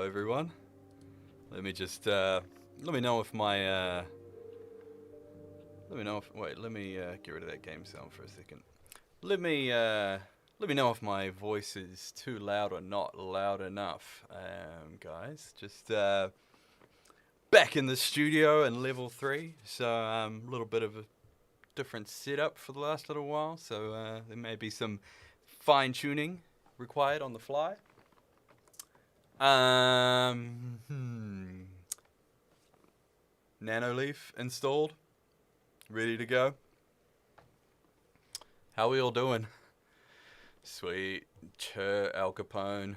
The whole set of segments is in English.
Hello, everyone. Let me just let me know if my let me know if wait. Let me get rid of that game sound for a second. Let me know if my voice is too loud or not loud enough, guys. Just back in the studio in level 3, so a little bit of a different setup for the last little while. So there may be some fine tuning required on the fly. Nanoleaf installed, ready to go. How we all doing? Sweet. Al Capone.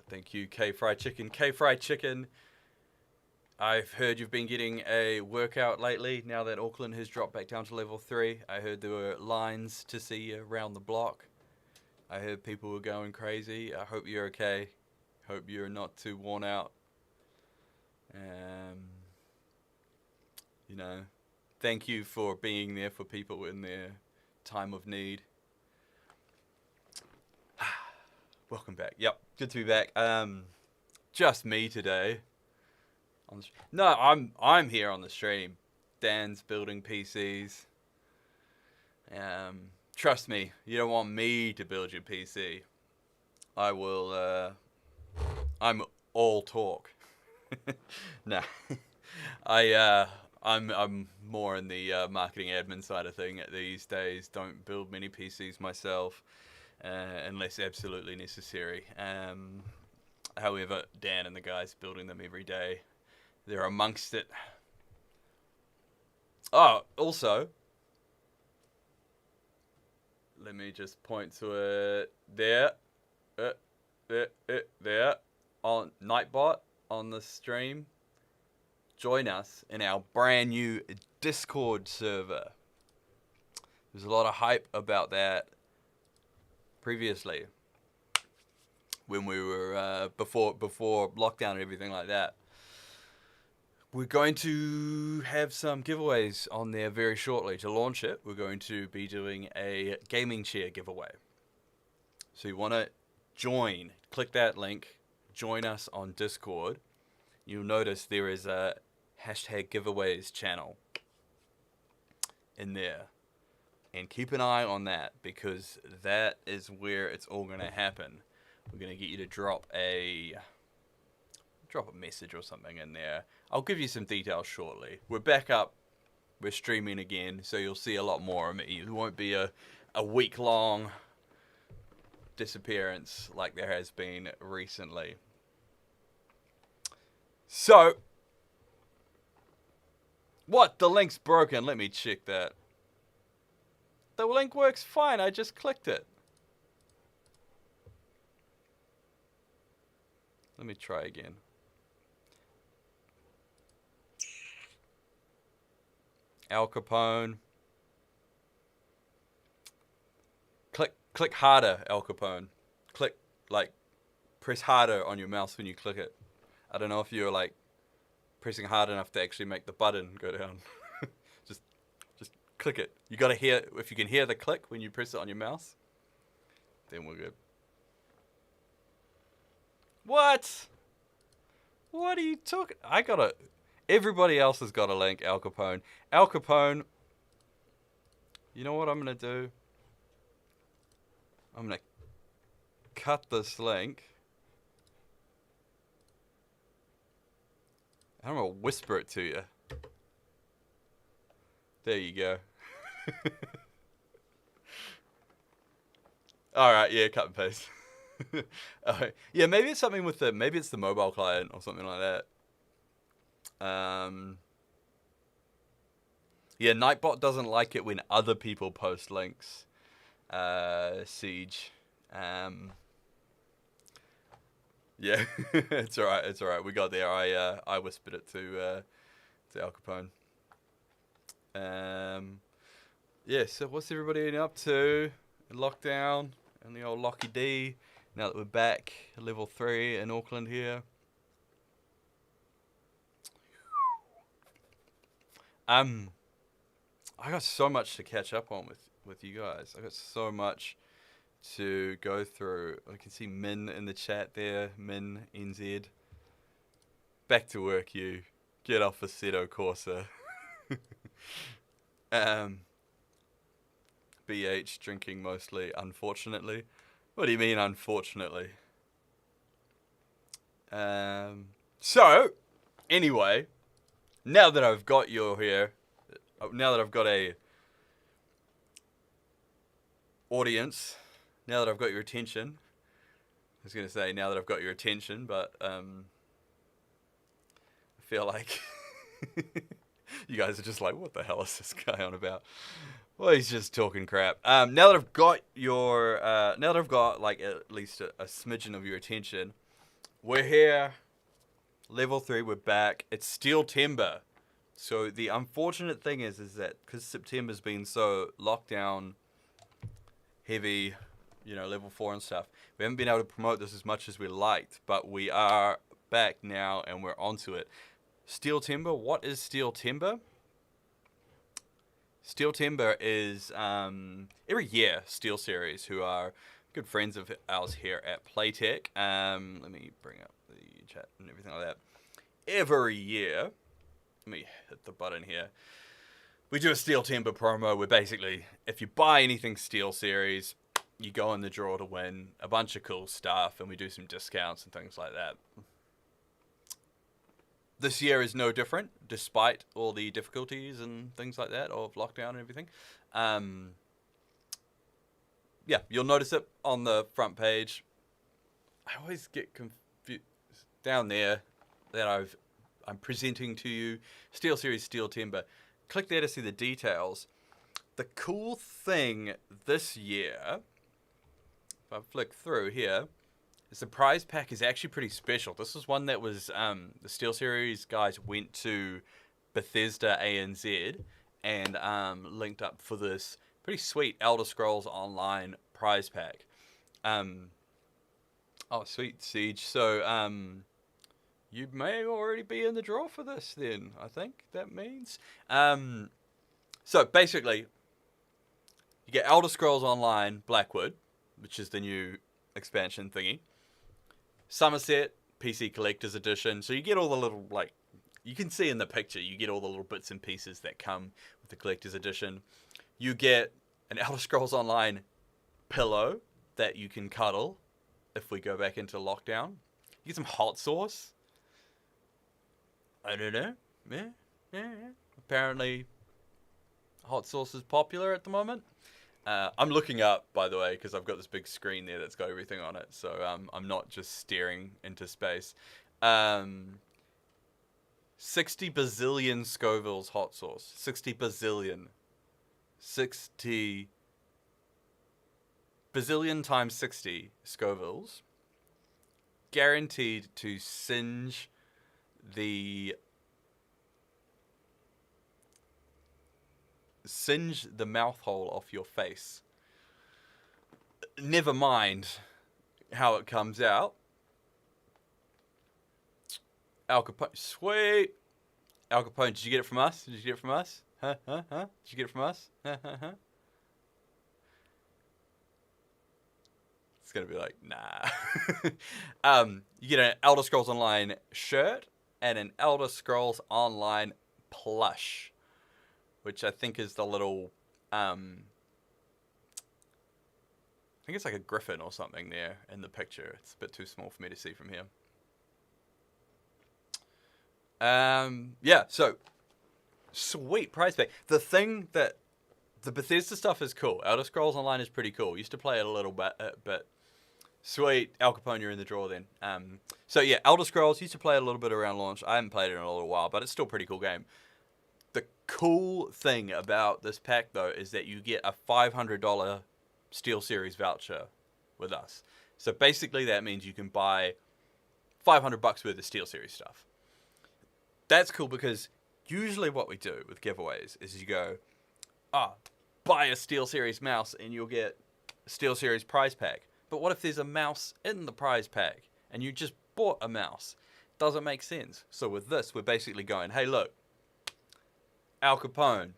Thank you, K Fried Chicken. K Fried Chicken. I've heard you've been getting a workout lately now that Auckland has dropped back down to level 3. I heard there were lines to see you around the block. I heard people were going crazy. I hope you're okay. Hope you're not too worn out. You know, thank you for being there for people in their time of need. Welcome back. Yep, good to be back. Just me today. No, I'm here on the stream. Dan's building PCs. Trust me, you don't want me to build your PC. I will. I'm all talk. Nah, I'm more in the marketing admin side of thing these days. Don't build many PCs myself, unless absolutely necessary. However, Dan and the guys building them every day, they're amongst it. Oh, also, let me just point to it there, there, on Nightbot on the stream. Join us in our brand new Discord server. There's a lot of hype about that previously when we were before lockdown and everything like that. We're going to have some giveaways on there very shortly. To launch it, we're going to be doing a gaming chair giveaway. So you want to join, click that link, join us on Discord. You'll notice there is a hashtag giveaways channel in there. And keep an eye on that, because that is where it's all going to happen. We're going to get you to drop a message or something in there. I'll give you some details shortly. We're back up. We're streaming again, so you'll see a lot more of me. It won't be a week-long disappearance like there has been recently. So, what? The link's broken. Let me check that. The link works fine. I just clicked it. Let me try again. Al Capone. Click harder, Al Capone. Click, press harder on your mouse when you click it. I don't know if you're, pressing hard enough to actually make the button go down. just click it. You gotta hear, if you can hear the click when you press it on your mouse, then we're good. What? What are you talking? Everybody else has got a link, Al Capone. Al Capone, you know what I'm going to do? I'm going to cut this link. I'm going to whisper it to you. There you go. Alright, yeah, cut and paste. Yeah, maybe it's something with maybe it's the mobile client or something like that. Yeah, Nightbot doesn't like it when other people post links. Siege. Yeah, it's alright. We got there. I whispered it to Al Capone. Yeah, so what's everybody up to? Lockdown and the old Locky D. Now that we're back, level 3 in Auckland here. I got so much to catch up on with you guys. I got so much to go through. I can see Min in the chat there. Min NZ. Back to work, you. Get off Assetto Corsa. BH drinking mostly, unfortunately. What do you mean, unfortunately? So, anyway, now that I've got you here, now that I've got a audience, now that I've got your attention, I was going to say now that I've got your attention, but I feel like you guys are just like, what the hell is this guy on about? Well, he's just talking crap. Now that I've got your, now that I've got like at least a smidgen of your attention, we're here, level 3, we're back. It's Steel Timber. So the unfortunate thing is that because September's been so lockdown heavy, you know, level 4 and stuff, we haven't been able to promote this as much as we liked, but we are back now and we're onto it. Steel Timber, what is Steel Timber? Steel Timber is every year Steel Series, who are good friends of ours here at Playtech. Let me bring up the chat and everything like that. Every year, let me hit the button here. We do a Steel Timber promo where basically, if you buy anything Steel Series, you go in the draw to win a bunch of cool stuff, and we do some discounts and things like that. This year is no different, despite all the difficulties and things like that of lockdown and everything. Yeah, you'll notice it on the front page. I always get confused down there that I'm presenting to you Steel Series Steel Timber. Click there to see the details. The cool thing this year, if I flick through here, the prize pack is actually pretty special. This is one that was, the Steel Series guys went to Bethesda ANZ and linked up for this pretty sweet Elder Scrolls Online prize pack. Oh, sweet, Siege. So, you may already be in the draw for this then, I think that means. So, basically, you get Elder Scrolls Online Blackwood, which is the new expansion thingy. Somerset PC Collector's Edition. So you get all the little, like, you can see in the picture, you get all the little bits and pieces that come with the Collector's Edition. You get an Elder Scrolls Online pillow that you can cuddle if we go back into lockdown. You get some hot sauce. I don't know. Yeah. Apparently, hot sauce is popular at the moment. I'm looking up, by the way, because I've got this big screen there that's got everything on it. So I'm not just staring into space. 60 bazillion Scoville's hot sauce. 60 bazillion. 60 bazillion times 60 Scovilles. Guaranteed to singe the mouth hole off your face. Never mind how it comes out. Al Capone, sweet. Al Capone, did you get it from us? Did you get it from us? Huh? Did you get it from us? It's gonna be like, nah. You get an Elder Scrolls Online shirt and an Elder Scrolls Online plush, which I think is the little, I think it's like a griffin or something there in the picture. It's a bit too small for me to see from here. Yeah, so, sweet prize pack. The thing that, the Bethesda stuff is cool. Elder Scrolls Online is pretty cool. Used to play it a little bit, but sweet. Al Capone, you're in the draw then. So yeah, Elder Scrolls, used to play it a little bit around launch. I haven't played it in a little while, but it's still a pretty cool game. The cool thing about this pack, though, is that you get a $500 Steel Series voucher with us. So basically that means you can buy $500 worth of Steel Series stuff. That's cool because usually what we do with giveaways is you go, buy a Steel Series mouse and you'll get a Steel Series prize pack. But what if there's a mouse in the prize pack and you just bought a mouse? Doesn't make sense. So with this, we're basically going, hey, look, Al Capone,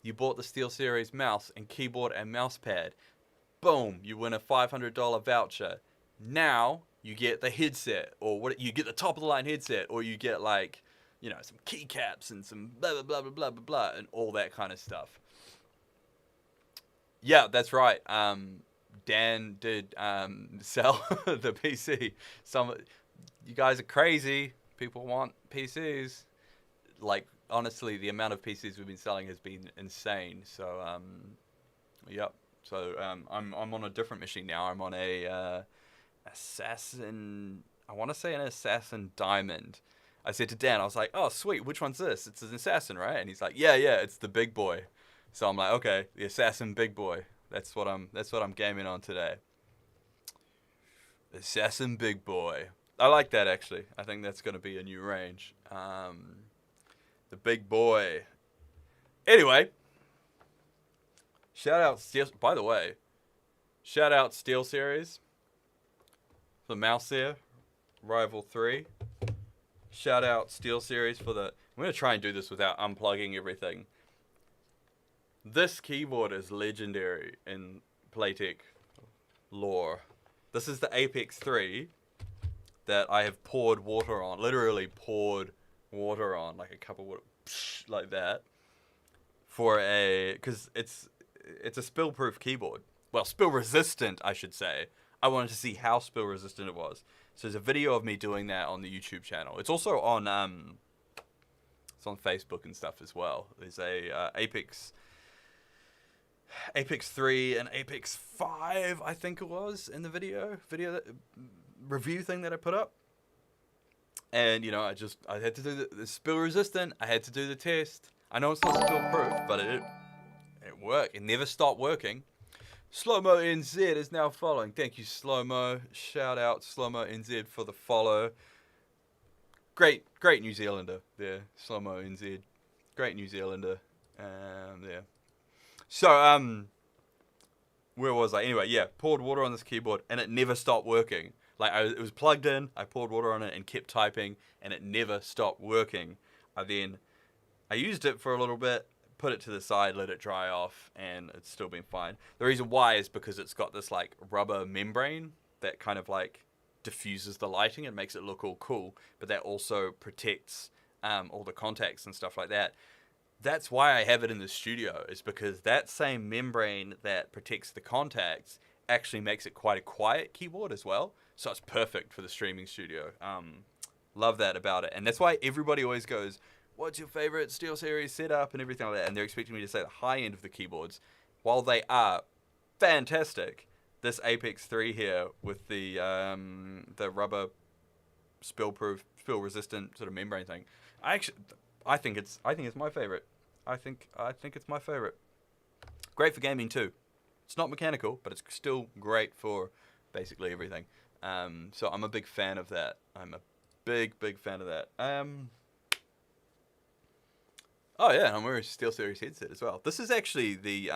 you bought the Steel Series mouse and keyboard and mouse pad. boom, you win a $500 voucher. Now you get the headset, or what? You get the top of the line headset, or you get like, some keycaps and some blah blah blah blah blah blah blah, and all that kind of stuff. Yeah, that's right. Dan did sell the PC. You guys are crazy. People want PCs. Like, honestly, the amount of PCs we've been selling has been insane. So, yep. So, I'm on a different machine now. I'm on a Assassin. I want to say an Assassin Diamond. I said to Dan, I was like, "Oh, sweet. Which one's this? It's an Assassin, right?" And he's like, "Yeah, it's the big boy." So I'm like, "Okay, the Assassin Big Boy. That's what I'm gaming on today." Assassin Big Boy. I like that, actually. I think that's going to be a new range. The Big Boy. Anyway, shout out Steel. By the way, shout out SteelSeries. The mouse there, Rival 3. Shout out SteelSeries for the. I'm going to try and do this without unplugging everything. This keyboard is legendary in Playtech lore. This is the Apex 3 that I have poured water on. Literally poured water on, like a cup of water, like that. Because it's a spill-proof keyboard. Well, spill-resistant, I should say. I wanted to see how spill-resistant it was. So there's a video of me doing that on the YouTube channel. It's also on it's on Facebook and stuff as well. There's a Apex 3 and Apex 5, I think it was, in the review thing that I put up. And, I had to do the spill resistant. I had to do the test. I know it's not spill proof, but it worked. It never stopped working. Slowmo NZ is now following. Thank you, Slowmo. Shout out Slowmo NZ for the follow. Great New Zealander there, Slowmo NZ. Great New Zealander. There. So, where was I? Anyway, poured water on this keyboard, and it never stopped working. Like, it was plugged in, I poured water on it and kept typing, and it never stopped working. I used it for a little bit, put it to the side, let it dry off, and it's still been fine. The reason why is because it's got this, like, rubber membrane that kind of, like, diffuses the lighting and makes it look all cool, but that also protects all the contacts and stuff like that. That's why I have it in the studio, is because that same membrane that protects the contacts actually makes it quite a quiet keyboard as well. So it's perfect for the streaming studio. Love that about it. And that's why everybody always goes, "What's your favorite SteelSeries setup?" and everything like that. And they're expecting me to say the high end of the keyboards. While they are fantastic, this Apex 3 here with the rubber spill-proof, spill-resistant sort of membrane thing, I think it's my favorite. I think it's my favorite. Great for gaming too. It's not mechanical, but it's still great for basically everything. So I'm a big fan of that. I'm a big fan of that. Oh yeah, I'm wearing a SteelSeries headset as well. This is actually the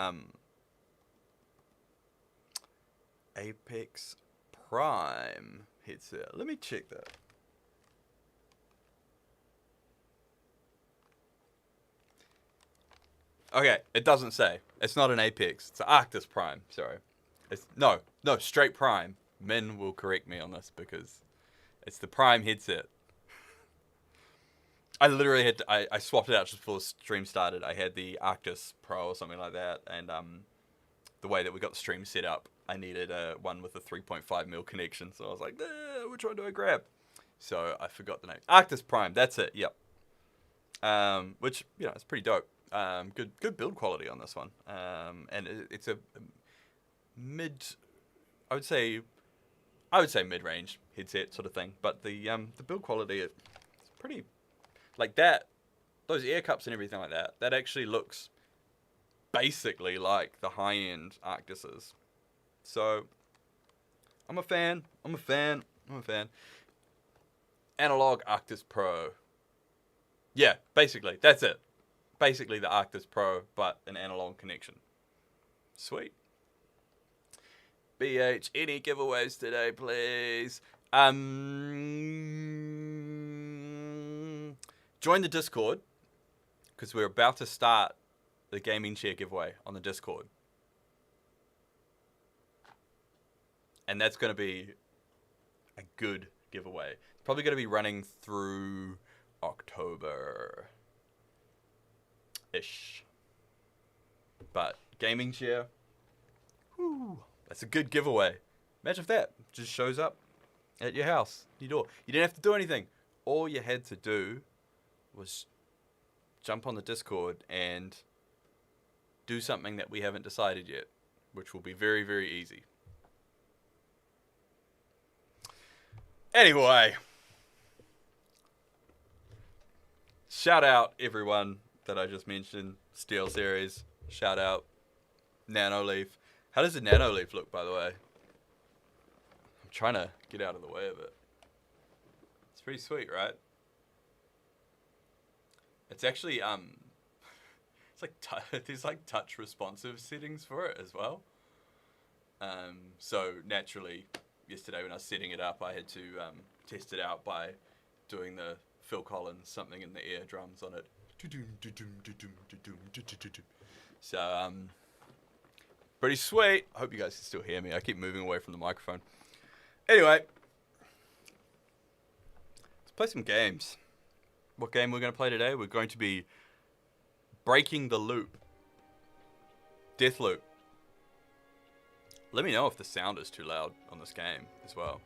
Apex Prime headset. Let me check that. Okay, it doesn't say. It's not an Apex. It's an Arctis Prime. Sorry. It's no, straight Prime. Men will correct me on this because it's the Prime headset. I literally I swapped it out just before the stream started. I had the Arctis Pro or something like that, and the way that we got the stream set up, I needed one with a 3.5mm connection. So I was like, which one do I grab? So I forgot the name. Arctis Prime. That's it. Yep. Which it's pretty dope. Good build quality on this one. And it's a mid. I would say mid-range headset sort of thing. But the build quality, it's pretty. Like that, those ear cups and everything like that, that actually looks basically like the high-end Arctises. So, I'm a fan. Analog Arctis Pro. Yeah, basically, that's it. Basically the Arctis Pro, but an analog connection. Sweet. BH, any giveaways today, please? Join the Discord, because we're about to start the gaming chair giveaway on the Discord. And that's going to be a good giveaway. It's probably going to be running through October-ish. But gaming chair, whew, that's a good giveaway. Imagine if that just shows up at your house, your door. You didn't have to do anything. All you had to do was jump on the Discord and do something that we haven't decided yet, which will be very, very easy. Anyway, shout out everyone that I just mentioned. Steel Series, shout out Nanoleaf. How does the Nanoleaf look, by the way? I'm trying to get out of the way of it. It's pretty sweet, right? It's actually it's like there's like touch responsive settings for it as well. So naturally, yesterday when I was setting it up, I had to test it out by doing the Phil Collins something in the air drums on it. So pretty sweet. I hope you guys can still hear me. I keep moving away from the microphone. Anyway, let's play some games. What game we're going to play today? We're going to be Breaking the Loop. Deathloop. Let me know if the sound is too loud on this game as well.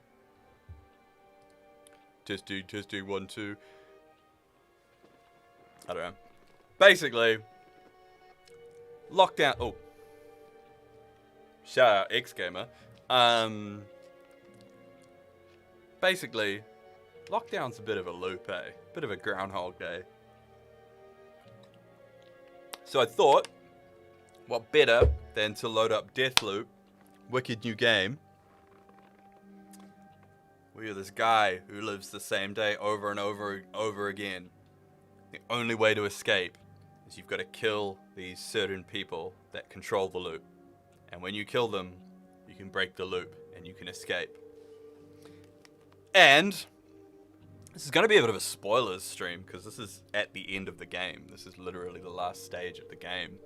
Testing, 1, 2. I don't know. Basically, lockdown. Oh, shout out X Gamer. Basically, lockdown's a bit of a loop, eh? Bit of a Groundhog Day. So I thought, what better than to load up Deathloop, wicked new game. We are this guy who lives the same day over and over again. The only way to escape is you've got to kill these certain people that control the loop. And when you kill them, you can break the loop and you can escape. And this is going to be a bit of a spoilers stream because this is at the end of the game. This is literally the last stage of the game.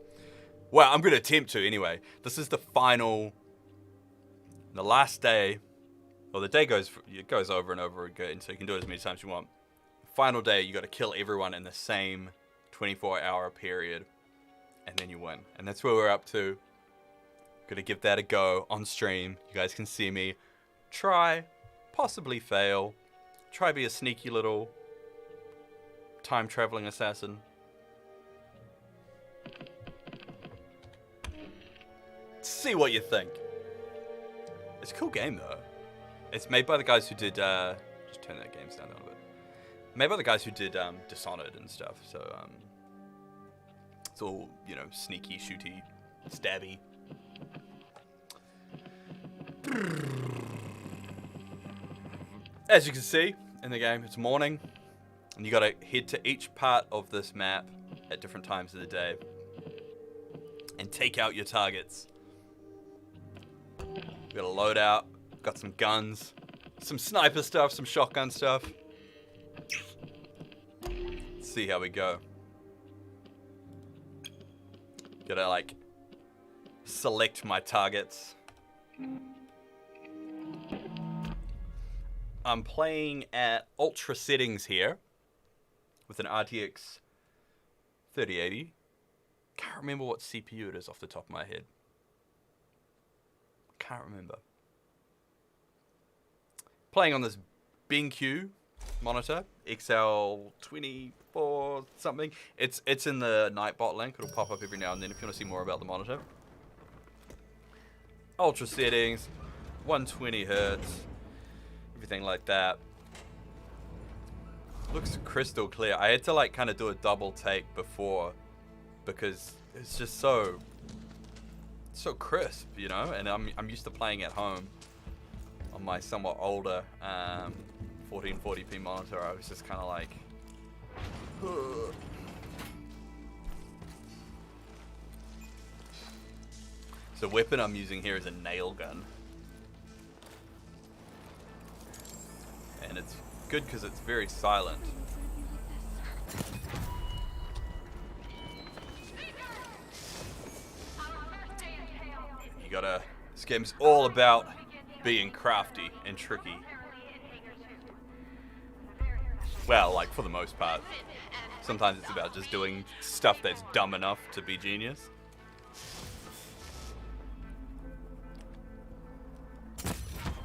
Well, I'm going to attempt to anyway. This is the final, the last day. Well, the day goes over and over again, so you can do it as many times as you want. Final day, you got to kill everyone in the same 24-hour period, and then you win. And that's where we're up to. Gonna give that a go on stream. You guys can see me try, possibly fail, try be a sneaky little time-traveling assassin. See what you think. It's a cool game though. It's made by the guys who did, just turn that game down a little bit. Made by the guys who did Dishonored and stuff, so it's all, you know, sneaky, shooty, stabby. As you can see in the game, it's morning, and you gotta head to each part of this map at different times of the day and take out your targets. We got a loadout, got some guns, some sniper stuff, some shotgun stuff. Let's see how we go. Gotta like select my targets. I'm playing at ultra settings here with an RTX 3080. Can't remember what CPU it is off the top of my head. Can't remember. Playing on this BenQ monitor, XL24 something. It's in the Nightbot link. It'll pop up every now and then if you want to see more about the monitor. Ultra settings, 120 hertz, everything like that. Looks crystal clear. I had to like kind of do a double take before because it's just so crisp, you know. And I'm used to playing at home on my somewhat older 1440p monitor. I was just kind of like, ugh. The weapon I'm using here is a nail gun. And it's good because it's very silent. You gotta, this game's all about being crafty and tricky. Well, like, for the most part. Sometimes it's about just doing stuff that's dumb enough to be genius.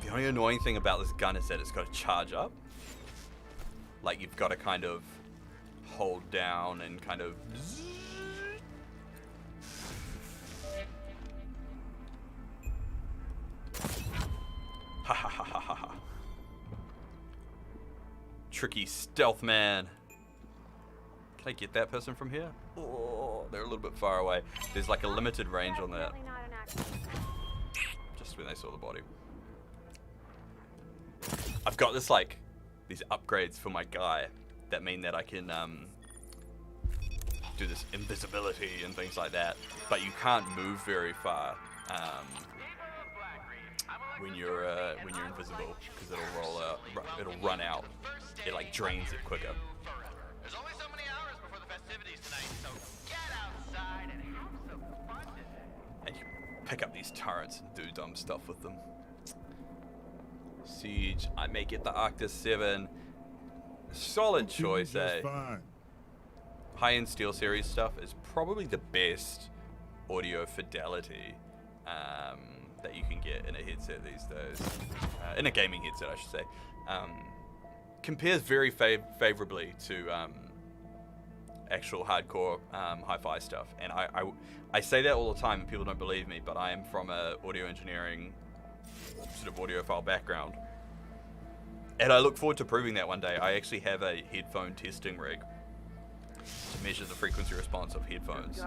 The only annoying thing about this gun is that it's got to charge up. Like, you've got to kind of hold down and kind of... Ha ha ha ha ha ha. Tricky stealth man. Can I get that person from here? Oh, they're a little bit far away. There's like a limited range on that. Just when they saw the body. I've got this like, these upgrades for my guy that mean that I can do this invisibility and things like that. But you can't move very far when you're invisible, because it'll roll out, it'll run out. It like drains it quicker. There's only so many hours before the festivities tonight, so get outside and have some fun today. And you pick up these turrets and do dumb stuff with them. Siege, I may get the Arctis 7. Solid choice, eh? Fine. High-end SteelSeries stuff is probably the best audio fidelity that you can get in a headset these days. In a gaming headset, I should say. Compares very favorably to actual hardcore hi-fi stuff. And I say that all the time and people don't believe me, but I am from a audio engineering sort of audiophile background. And I look forward to proving that one day. I actually have a headphone testing rig to measure the frequency response of headphones.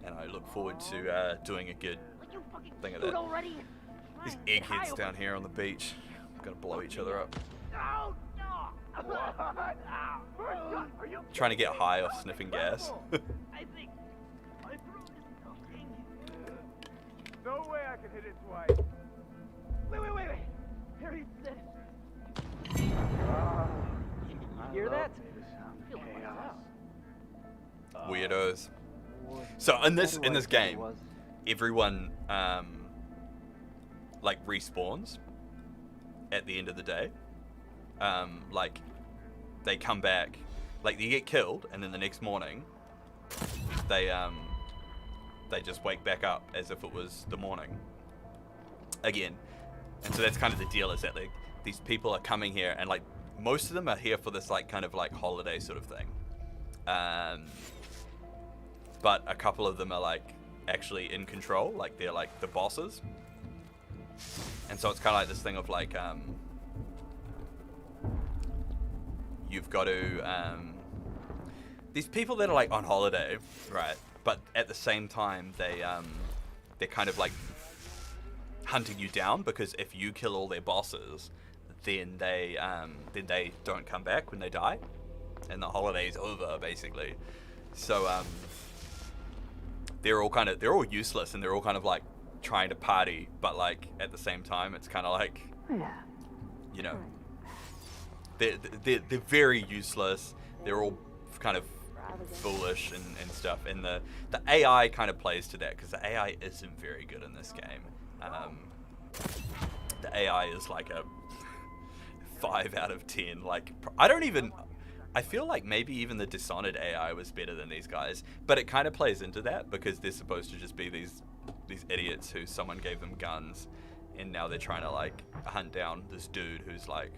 And I look forward to doing a good thing of that. These eggheads down here on the beach. Gonna blow each other up. Trying to get high off sniffing gas. No way I can hit it twice. Wait. Here he says. Hear that? Weirdos. So in this game, everyone like respawns at the end of the day. Like they come back, like you get killed, and then the next morning they just wake back up as if it was the morning again. And so that's kind of the deal, is that these people are coming here, and like most of them are here for this like kind of like holiday sort of thing. But a couple of them are like actually in control, like they're like the bosses. And so it's kind of like this thing of like you've got to these people that are like on holiday, right? But at the same time they're kind of like hunting you down, because if you kill all their bosses, then they don't come back when they die, and the holiday's over basically. So they're all useless, and they're all kind of like trying to party, but like at the same time it's kind of like, you know, they're very useless. They're all kind of foolish and stuff, and the AI kind of plays to that, because the AI isn't very good in this game. The AI is like a 5 out of 10. Like I feel like maybe even the Dishonored AI was better than these guys, but it kind of plays into that, because they're supposed to just be these idiots who someone gave them guns, and now they're trying to like hunt down this dude who's like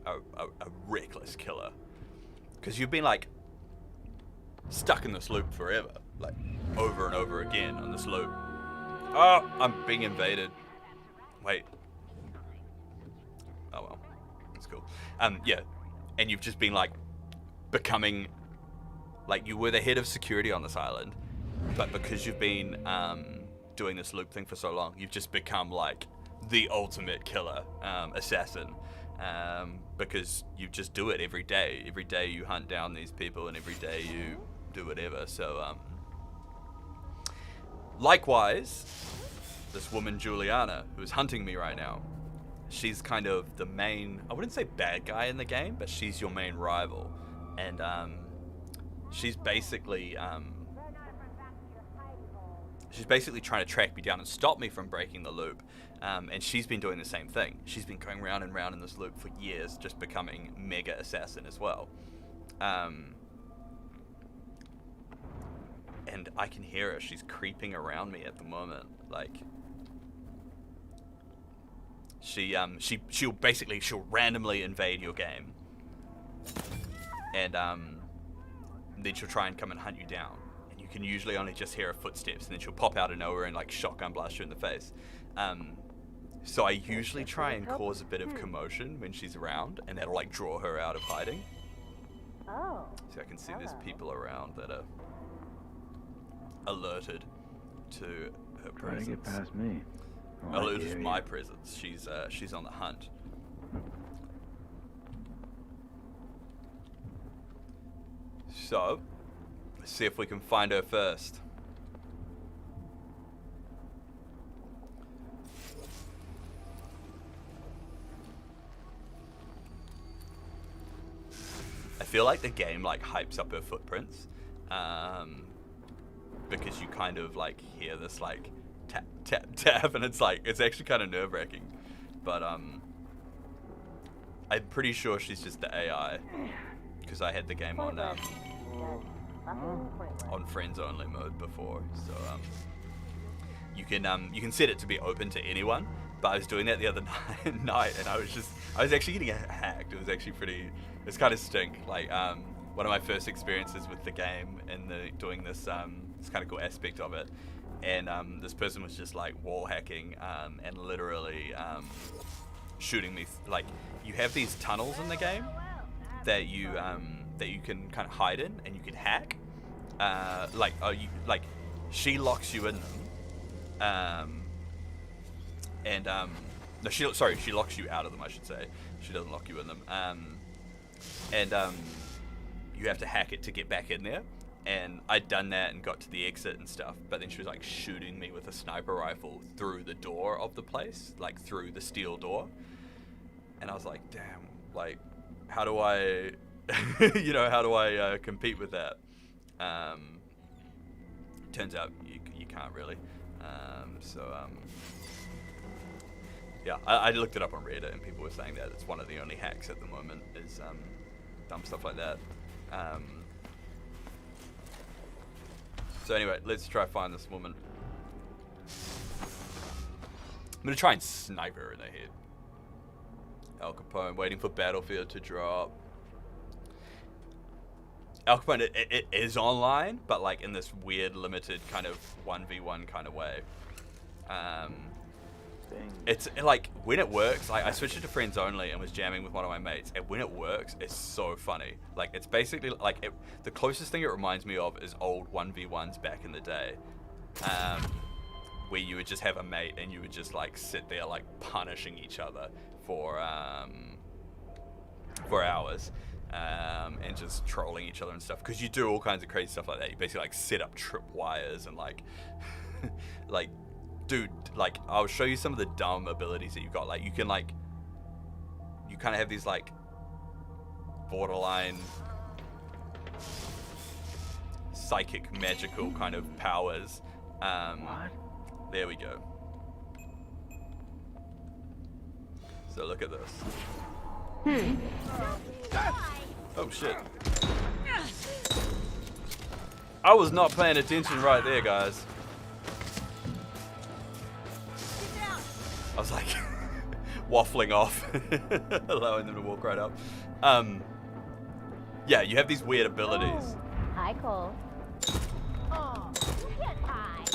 a reckless killer. Because you've been like stuck in this loop forever, like over and over again on this loop. Oh, I'm being invaded. Wait. Oh well, that's cool. Yeah, and you've just been like becoming, like you were the head of security on this island, but because you've been doing this loop thing for so long, you've just become like the ultimate killer, assassin, because you just do it every day. Every day you hunt down these people, and every day you do whatever. So likewise, this woman Juliana, who's hunting me right now, she's kind of the main, I wouldn't say bad guy in the game, but she's your main rival. And she's basically she's basically trying to track me down and stop me from breaking the loop. And she's been doing the same thing. She's been going round and round in this loop for years, just becoming mega assassin as well. And I can hear her. She's creeping around me at the moment. Like, she'll randomly invade your game, and then she'll try and come and hunt you down. And you can usually only just hear her footsteps, and then she'll pop out of nowhere and like shotgun blast you in the face. So I usually try and cause a bit of commotion when she's around, and that'll like draw her out of hiding. Oh. So I can see there's people around that are alerted to her Try to presence. get past me. Oh, I Alerted dare to you. my presence. She's on the hunt. So, let's see if we can find her first. I feel like the game like hypes up her footprints, because you kind of like hear this like tap tap tap, and it's actually kind of nerve-wracking. But I'm pretty sure she's just the AI, because I had the game on friends only mode before. So you can set it to be open to anyone. But I was doing that the other night, and I was actually getting hacked. It was actually it's kind of stink. Like one of my first experiences with the game and doing this kind of cool aspect of it. And this person was just like wall hacking and literally shooting me. Like, you have these tunnels in the game that you can kind of hide in, and you can hack. She locks you in them. No, she locks you out of them, I should say. She doesn't lock you in them. You have to hack it to get back in there. And I'd done that and got to the exit and stuff, but then she was like shooting me with a sniper rifle through the door of the place, like through the steel door. And I was like, damn, like, how do I, compete with that? Turns out you can't really. Yeah, I looked it up on Reddit, and people were saying that it's one of the only hacks at the moment is dumb stuff like that. So anyway, let's try to find this woman. I'm gonna try and snipe her in the head. Al Capone, waiting for Battlefield to drop. Al Capone, it is online, but like in this weird, limited kind of 1v1 kind of way. It's like, when it works, like I switched it to friends only and was jamming with one of my mates, and when it works, it's so funny. Like, it's basically like the closest thing it reminds me of is old 1v1s back in the day, where you would just have a mate and you would just like sit there like punishing each other for hours, and just trolling each other and stuff, because you do all kinds of crazy stuff like that. You basically like set up tripwires and like like, dude, like, I'll show you some of the dumb abilities that you've got. Like, you can, like, you kind of have these, like, borderline psychic, magical kind of powers. What? There we go. So look at this. Oh, shit. I was not paying attention right there, guys. I was like waffling off, allowing them to walk right up. Yeah, you have these weird abilities. Hi, Cole. Oh, you can't hide.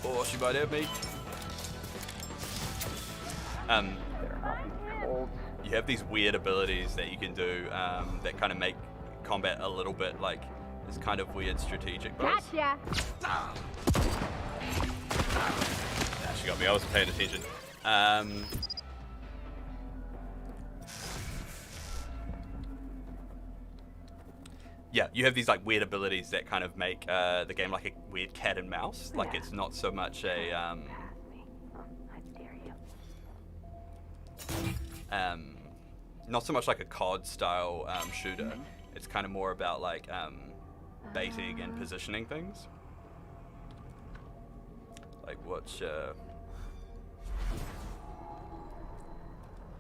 Oh, she might have me. You have these weird abilities that you can do that kind of make combat a little bit like this kind of weird strategic buzz. Gotcha. Nah, she got me. I wasn't paying attention. Yeah, you have these like weird abilities that kind of make the game like a weird cat and mouse. Like, it's not so much a I dare you. not so much like a COD style shooter. It's kind of more about like baiting and positioning things. Like watch.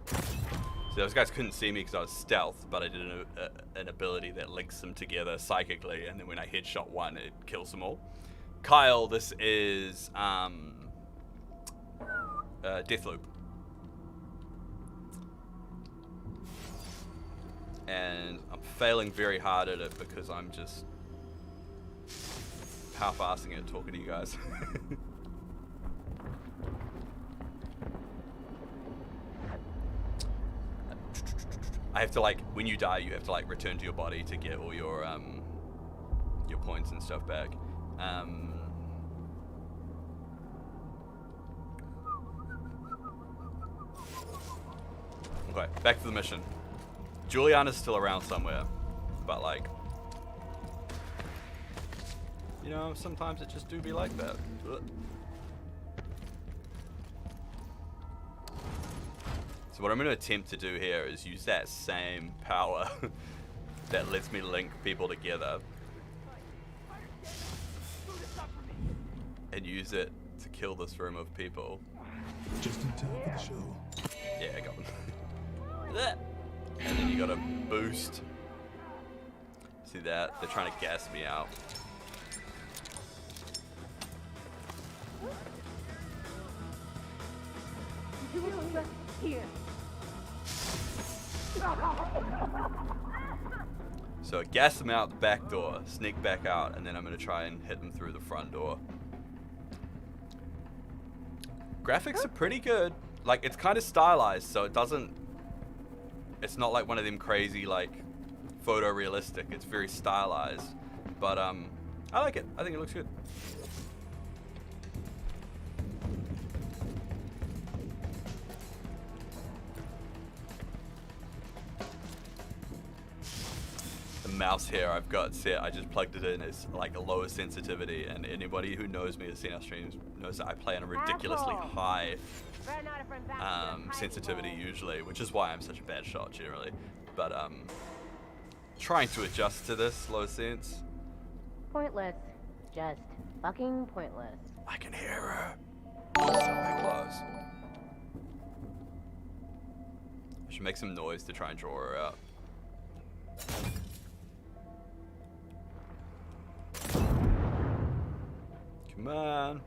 So those guys couldn't see me because I was stealth, but I did an ability that links them together psychically, and then when I headshot one, it kills them all. Kyle, this is Deathloop. And I'm failing very hard at it because I'm just half-assing it talking to you guys. I have to like, when you die, you have to like return to your body to get all your points and stuff back. Okay, back to the mission. Juliana's still around somewhere, but like, you know, sometimes it just do be like that. Ugh. So what I'm going to attempt to do here is use that same power that lets me link people together and use it to kill this room of people. Just in time for the show. Yeah, I got one. And then you got to boost. See that? They're trying to gas me out. Here. So gas them out the back door, sneak back out, and then I'm going to try and hit them through the front door. Graphics are pretty good. Like, it's kind of stylized, so it's not like one of them crazy, like, photorealistic. It's very stylized. But, I like it. I think it looks good. Mouse here I've got set, I just plugged it in as like a lower sensitivity, and anybody who knows me has seen our streams knows that I play on a ridiculously high sensitivity usually, which is why I'm such a bad shot generally. But trying to adjust to this low sense. Pointless. Just fucking pointless. I can hear her. So very close. I should make some noise to try and draw her out. Come on.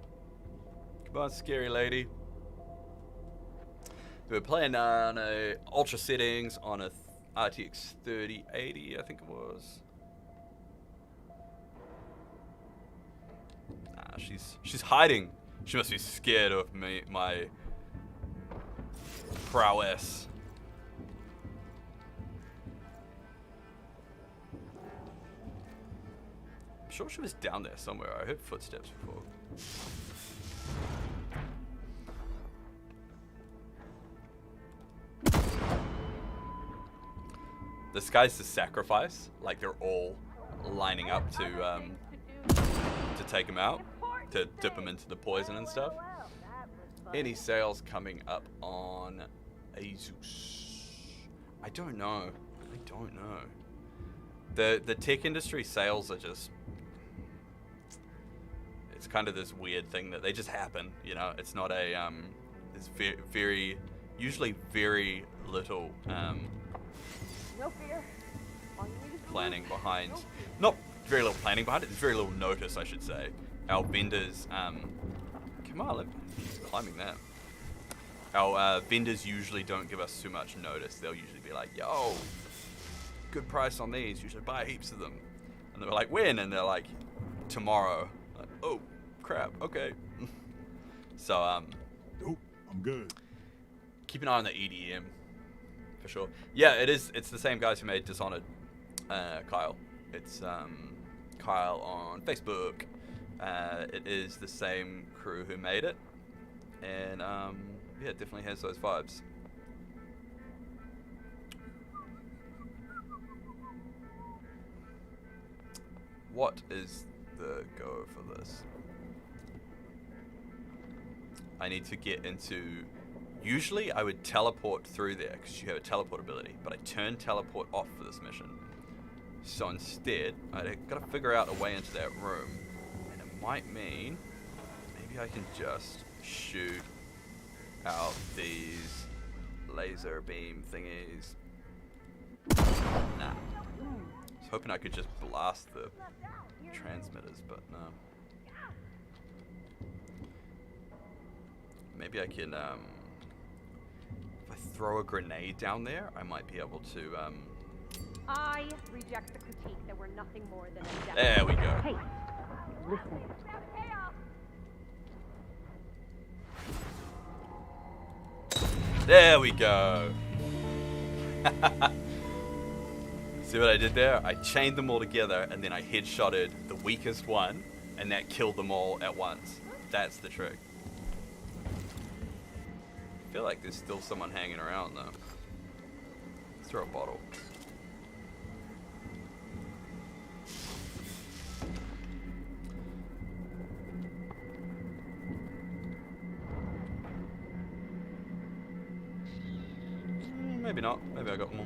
Come on, scary lady. We're playing on a ultra settings on a RTX 3080, I think it was. She's hiding. She must be scared of me, my prowess. I'm sure she was down there somewhere. I heard footsteps before. This guy's the sacrifice. Like, they're all lining up to take him out, to dip him into the poison and stuff. Any sales coming up on Asus? I don't know. The tech industry sales are just, it's kind of this weird thing that they just happen, you know. It's not a there's very usually very little No fear. All you need is planning behind, not very little planning behind it, there's very little notice, I should say. Our vendors come on, he's climbing that. Our vendors usually don't give us too much notice. They'll usually be like, yo, good price on these, you should buy heaps of them. And they're like, when? And they're like, tomorrow. Like, oh crap, okay. So Nope, I'm good. keep an eye on the EDM for sure. Yeah, it's the same guys who made Dishonored. Kyle. It's Kyle on Facebook. It is the same crew who made it. And yeah, it definitely has those vibes. What is the go for this? I need to get into... Usually I would teleport through there because you have a teleport ability, but I turned teleport off for this mission. So instead, I gotta figure out a way into that room, and it might mean maybe I can just shoot out these laser beam thingies. Nah. I was hoping I could just blast the transmitters, but no. Maybe I can, if I throw a grenade down there, I might be able to, I reject the critique that we're nothing more than a there we go. Hey, listen. There we go. See what I did there? I chained them all together and then I headshotted the weakest one and that killed them all at once. That's the trick. I feel like there's still someone hanging around though. Let's throw a bottle. Maybe not. Maybe I got more.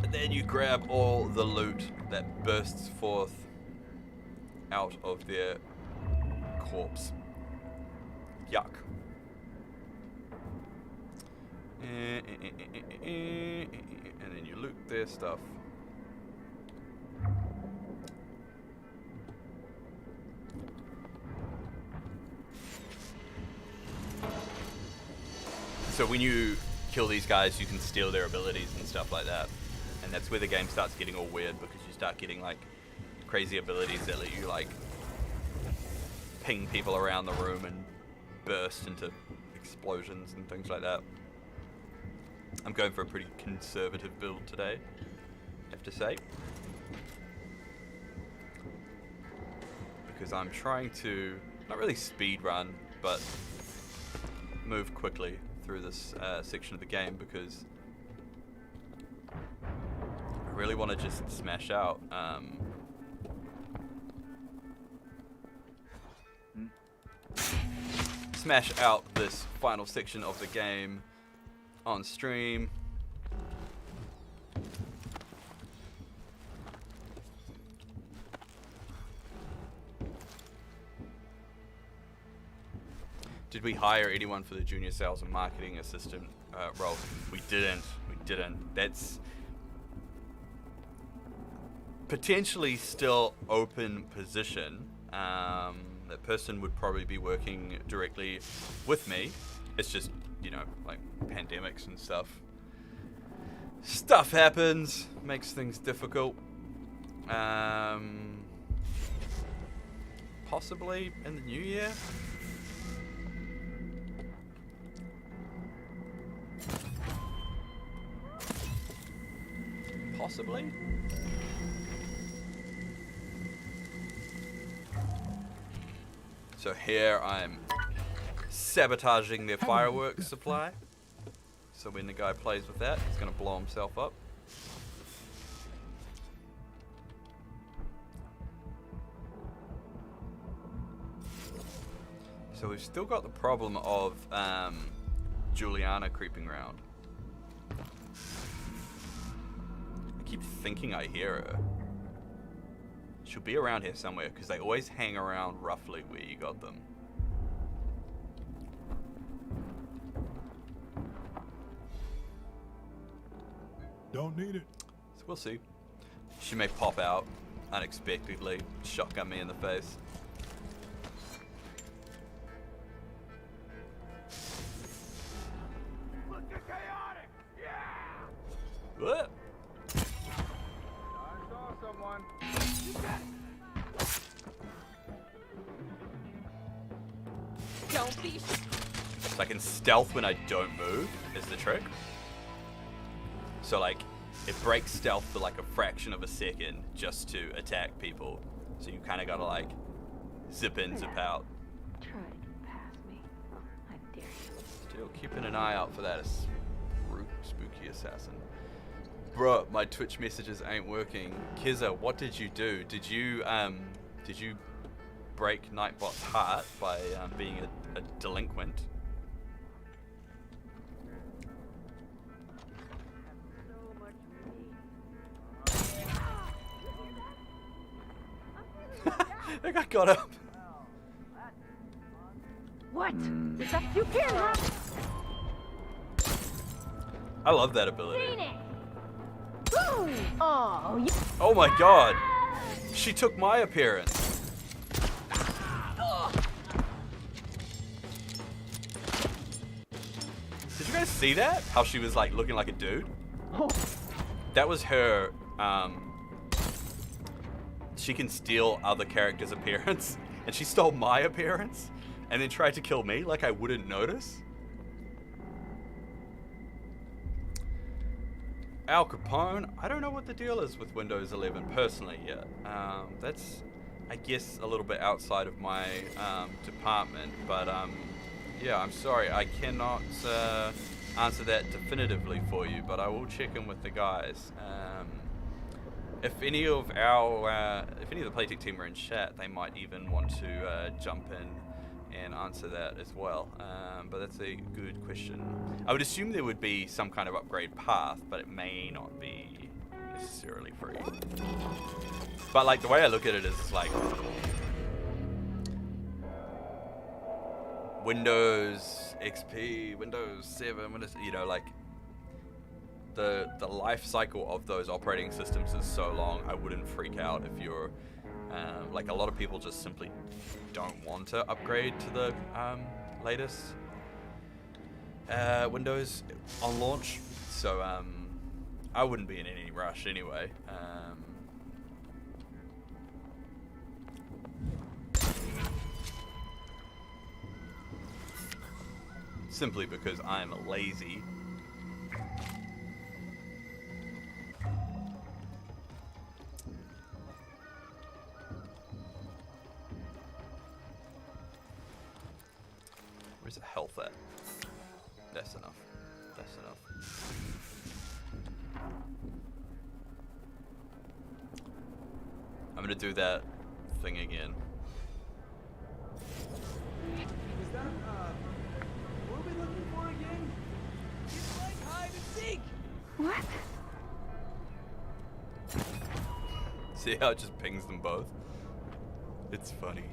And then you grab all the loot that bursts forth out of their corpse. Yuck. And then you loot their stuff. So when you kill these guys, you can steal their abilities and stuff like that. And that's where the game starts getting all weird, because you start getting like crazy abilities that let you like ping people around the room and burst into explosions and things like that. I'm going for a pretty conservative build today, I have to say. Because I'm trying to, not really speed run, but move quickly through this section of the game, because I really want to just smash out this final section of the game on stream. Did we hire anyone for the junior sales and marketing assistant role? We didn't. That's potentially still open position. That person would probably be working directly with me. It's just, you know, like pandemics and stuff. Stuff happens, makes things difficult. Possibly in the new year. Possibly. So here I'm sabotaging their fireworks supply. So when the guy plays with that, he's gonna blow himself up. So we've still got the problem of Juliana creeping around. I keep thinking I hear her. She'll be around here somewhere, because they always hang around roughly where you got them. Don't need it. So we'll see. She may pop out unexpectedly, shotgun me in the face. Look at chaotic! Yeah! What? I saw someone. You got it. Don't be. So I can stealth when I don't move, is the trick. So like, it breaks stealth for like a fraction of a second just to attack people. So you kind of gotta like, zip in, zip out. Try to pass me. I dare you. Still keeping an eye out for that spooky assassin. Bruh, my Twitch messages ain't working. Kizza, what did you do? Did you break Nightbot's heart by being a delinquent? So much meat. That guy got up. What? Is that you can't have I love that ability. seen it? Boom! Oh, you Oh my god. She took my appearance. Did you guys see that? How she was like looking like a dude? That was her, she can steal other characters' appearance, and she stole my appearance, and then tried to kill me like I wouldn't notice. Al Capone, I don't know what the deal is with Windows 11 personally yet. That's, I guess, a little bit outside of my department, but yeah, I'm sorry, I cannot answer that definitively for you, but I will check in with the guys. If any of the Playtech team are in chat, they might even want to jump in and answer that as well. But that's a good question. I would assume there would be some kind of upgrade path, but it may not be necessarily free. But like the way I look at it is like Windows XP, Windows 7, Windows, you know, like the life cycle of those operating systems is so long. I wouldn't freak out if you're like a lot of people just simply don't want to upgrade to the latest Windows on launch. So I wouldn't be in any rush anyway. Simply because I'm lazy. Where's the health at? That's enough. That's enough. I'm gonna do that thing again. Is that, what are we looking for again? It's like hide and seek! What? See how it just pings them both? It's funny.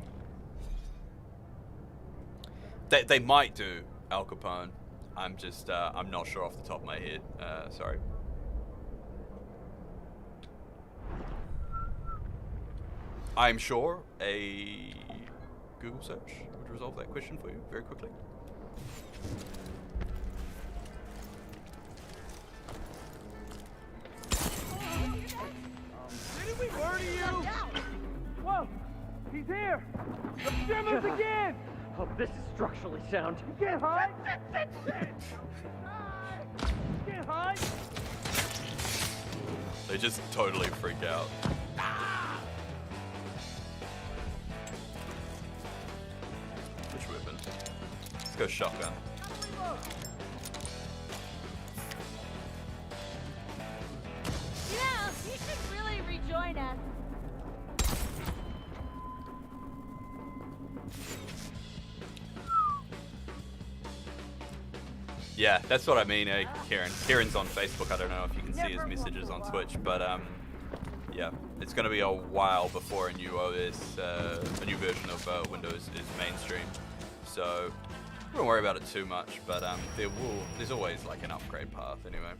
They might do Al Capone. I'm just, I'm not sure off the top of my head. Sorry. I'm sure a Google search would resolve that question for you very quickly. Didn't we murder you? Whoa! He's here! The Germans again! Oh, this is structurally sound. You can't hide! You can't hide! They just totally freak out. Which weapon? Let's go shotgun. You know, you should really rejoin us. Yeah, that's what I mean, Kieran. Kieran's on Facebook. I don't know if you can see his messages on Twitch, but yeah, it's going to be a while before a new OS, a new version of Windows is mainstream. So don't worry about it too much, but there's always like an upgrade path anyway.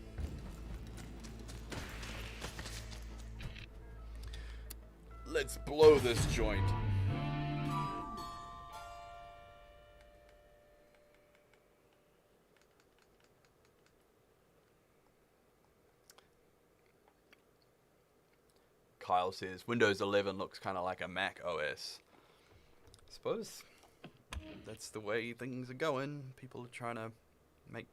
Let's blow this joint. Kyle says Windows 11 looks kind of like a Mac OS. I suppose that's the way things are going. People are trying to make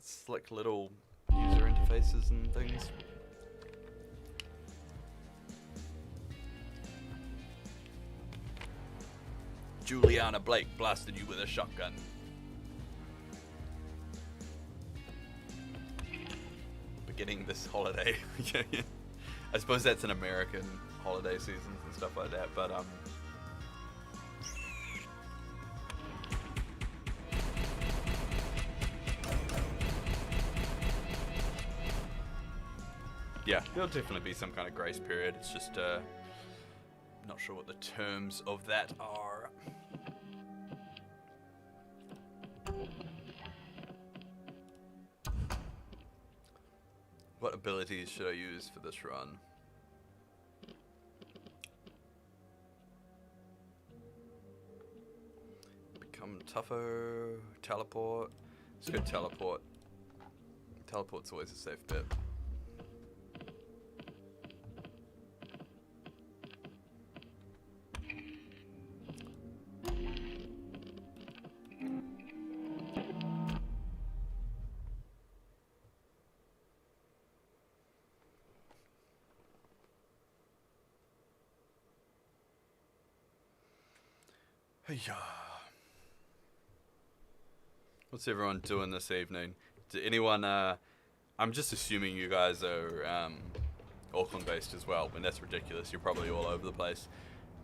slick little user interfaces and things. Juliana Blake blasted you with a shotgun. Beginning this holiday. I suppose that's an American holiday seasons and stuff like that, but yeah, there'll definitely be some kind of grace period. It's just not sure what the terms of that are. What abilities should I use for this run? Become tougher, teleport. Let's go teleport. Teleport's always a safe bet. Hey-ya. What's everyone doing this evening? Did anyone, I'm just assuming you guys are Auckland based as well, and that's ridiculous. You're probably all over the place.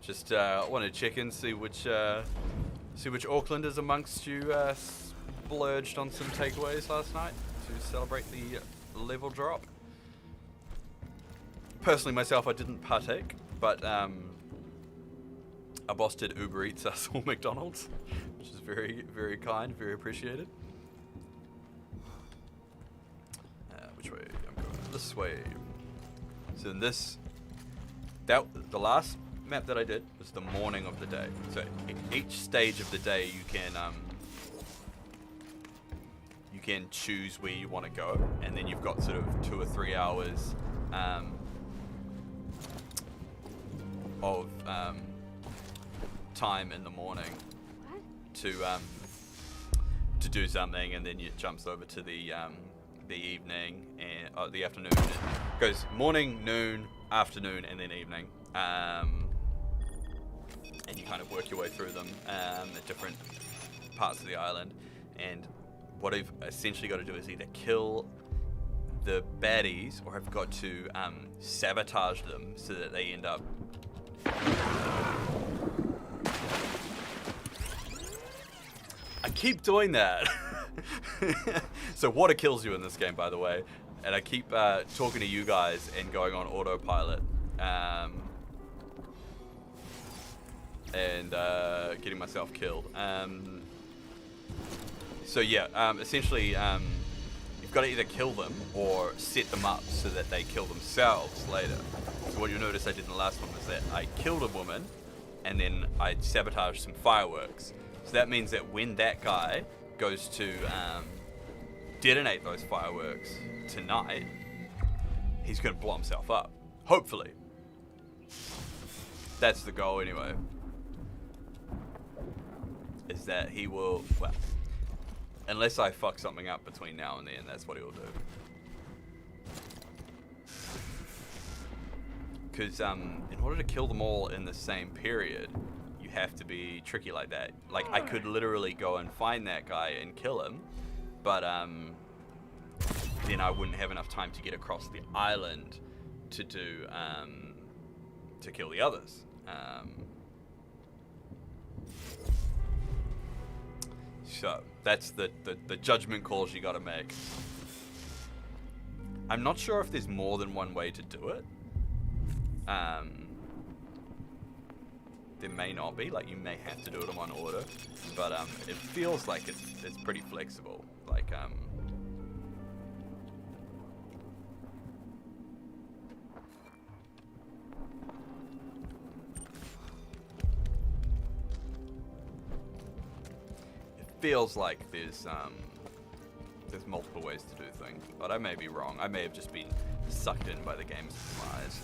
Just want to check in, see which Aucklanders amongst you splurged on some takeaways last night to celebrate the level drop. Personally, myself, I didn't partake, but our boss did Uber Eats us all McDonald's, which is very, very kind, very appreciated. Which way? I'm going this way. So in this, the last map that I did was the morning of the day. So each stage of the day you can choose where you want to go, and then you've got sort of 2 or 3 hours of time in the morning to do something, and then it jumps over to the evening and the afternoon. It goes morning, noon, afternoon, and then evening. And you kind of work your way through them at different parts of the island. And what I've essentially got to do is either kill the baddies, or I've got to sabotage them so that they end up I keep doing that. So water kills you in this game, by the way, and I keep talking to you guys and going on autopilot, and getting myself killed. So yeah, essentially, you've got to either kill them or set them up so that they kill themselves later. So what you'll notice I did in the last one was that I killed a woman, and then I sabotaged some fireworks. So that means that when that guy goes to detonate those fireworks tonight, he's going to blow himself up. Hopefully. That's the goal anyway. Is that he will, well, unless I fuck something up between now and then, that's what he'll do. Because in order to kill them all in the same period, you have to be tricky like that. Like, I could literally go and find that guy and kill him, but then I wouldn't have enough time to get across the island to do to kill the others. So that's the judgment calls you got to make. I'm not sure if there's more than one way to do it. There may not be, like you may have to do it in one order, but it feels like it's pretty flexible. Like it feels like there's multiple ways to do things, but I may be wrong. I may have just been sucked in by the game's demise.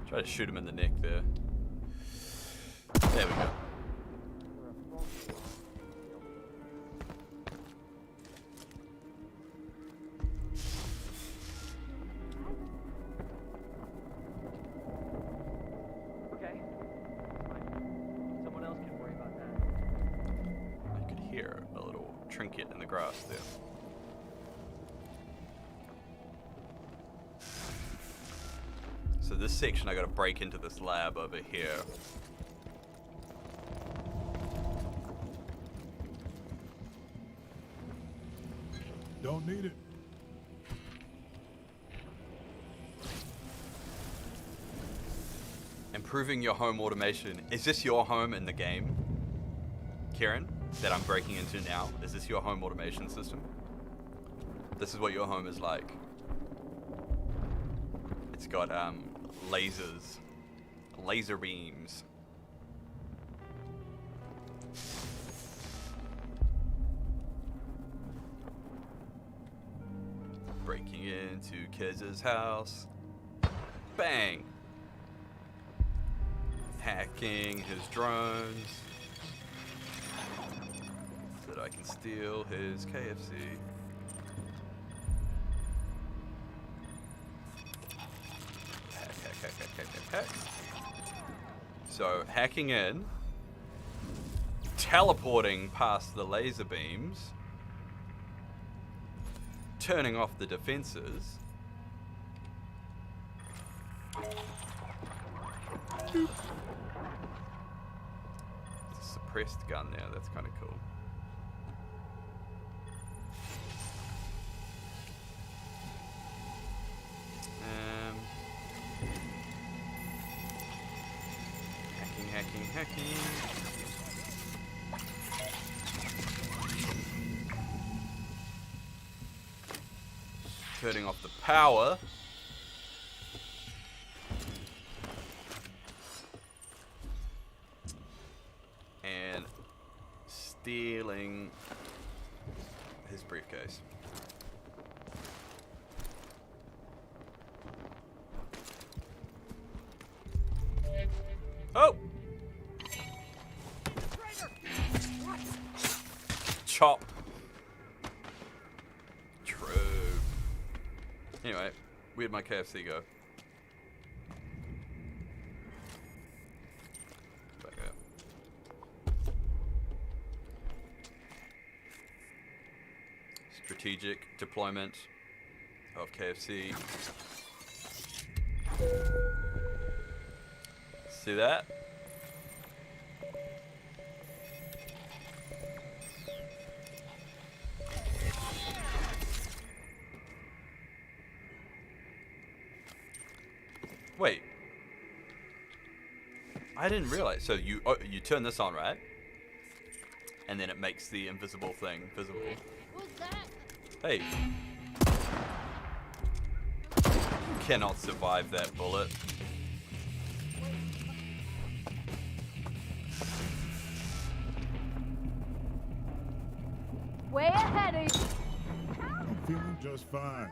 Try to shoot him in the neck there. There we go. Okay. Fine. Someone else can worry about that. I could hear a little trinket grass there. So this section, I gotta break into this lab over here. Don't need it. Improving your home automation. Is this your home in the game, Kieran, that I'm breaking into now? Is this your home automation system? This is what your home is like. It's got lasers, laser beams. Breaking into Kez's house. Bang! Hacking his drones so that I can steal his KFC. Hack. So hacking in, teleporting past the laser beams, turning off the defenses. Boop. It's a suppressed gun there, that's kind of cool. Hacking. Turning off the power. And stealing his briefcase. Oh! Chop. True. Anyway, where'd my KFC go? Back up. Strategic deployment of KFC. See that? Wait. I didn't realize. So you turn this on, right? And then it makes the invisible thing visible. What's that? Hey. You cannot survive that bullet. Way ahead of you. I'm feeling just fine.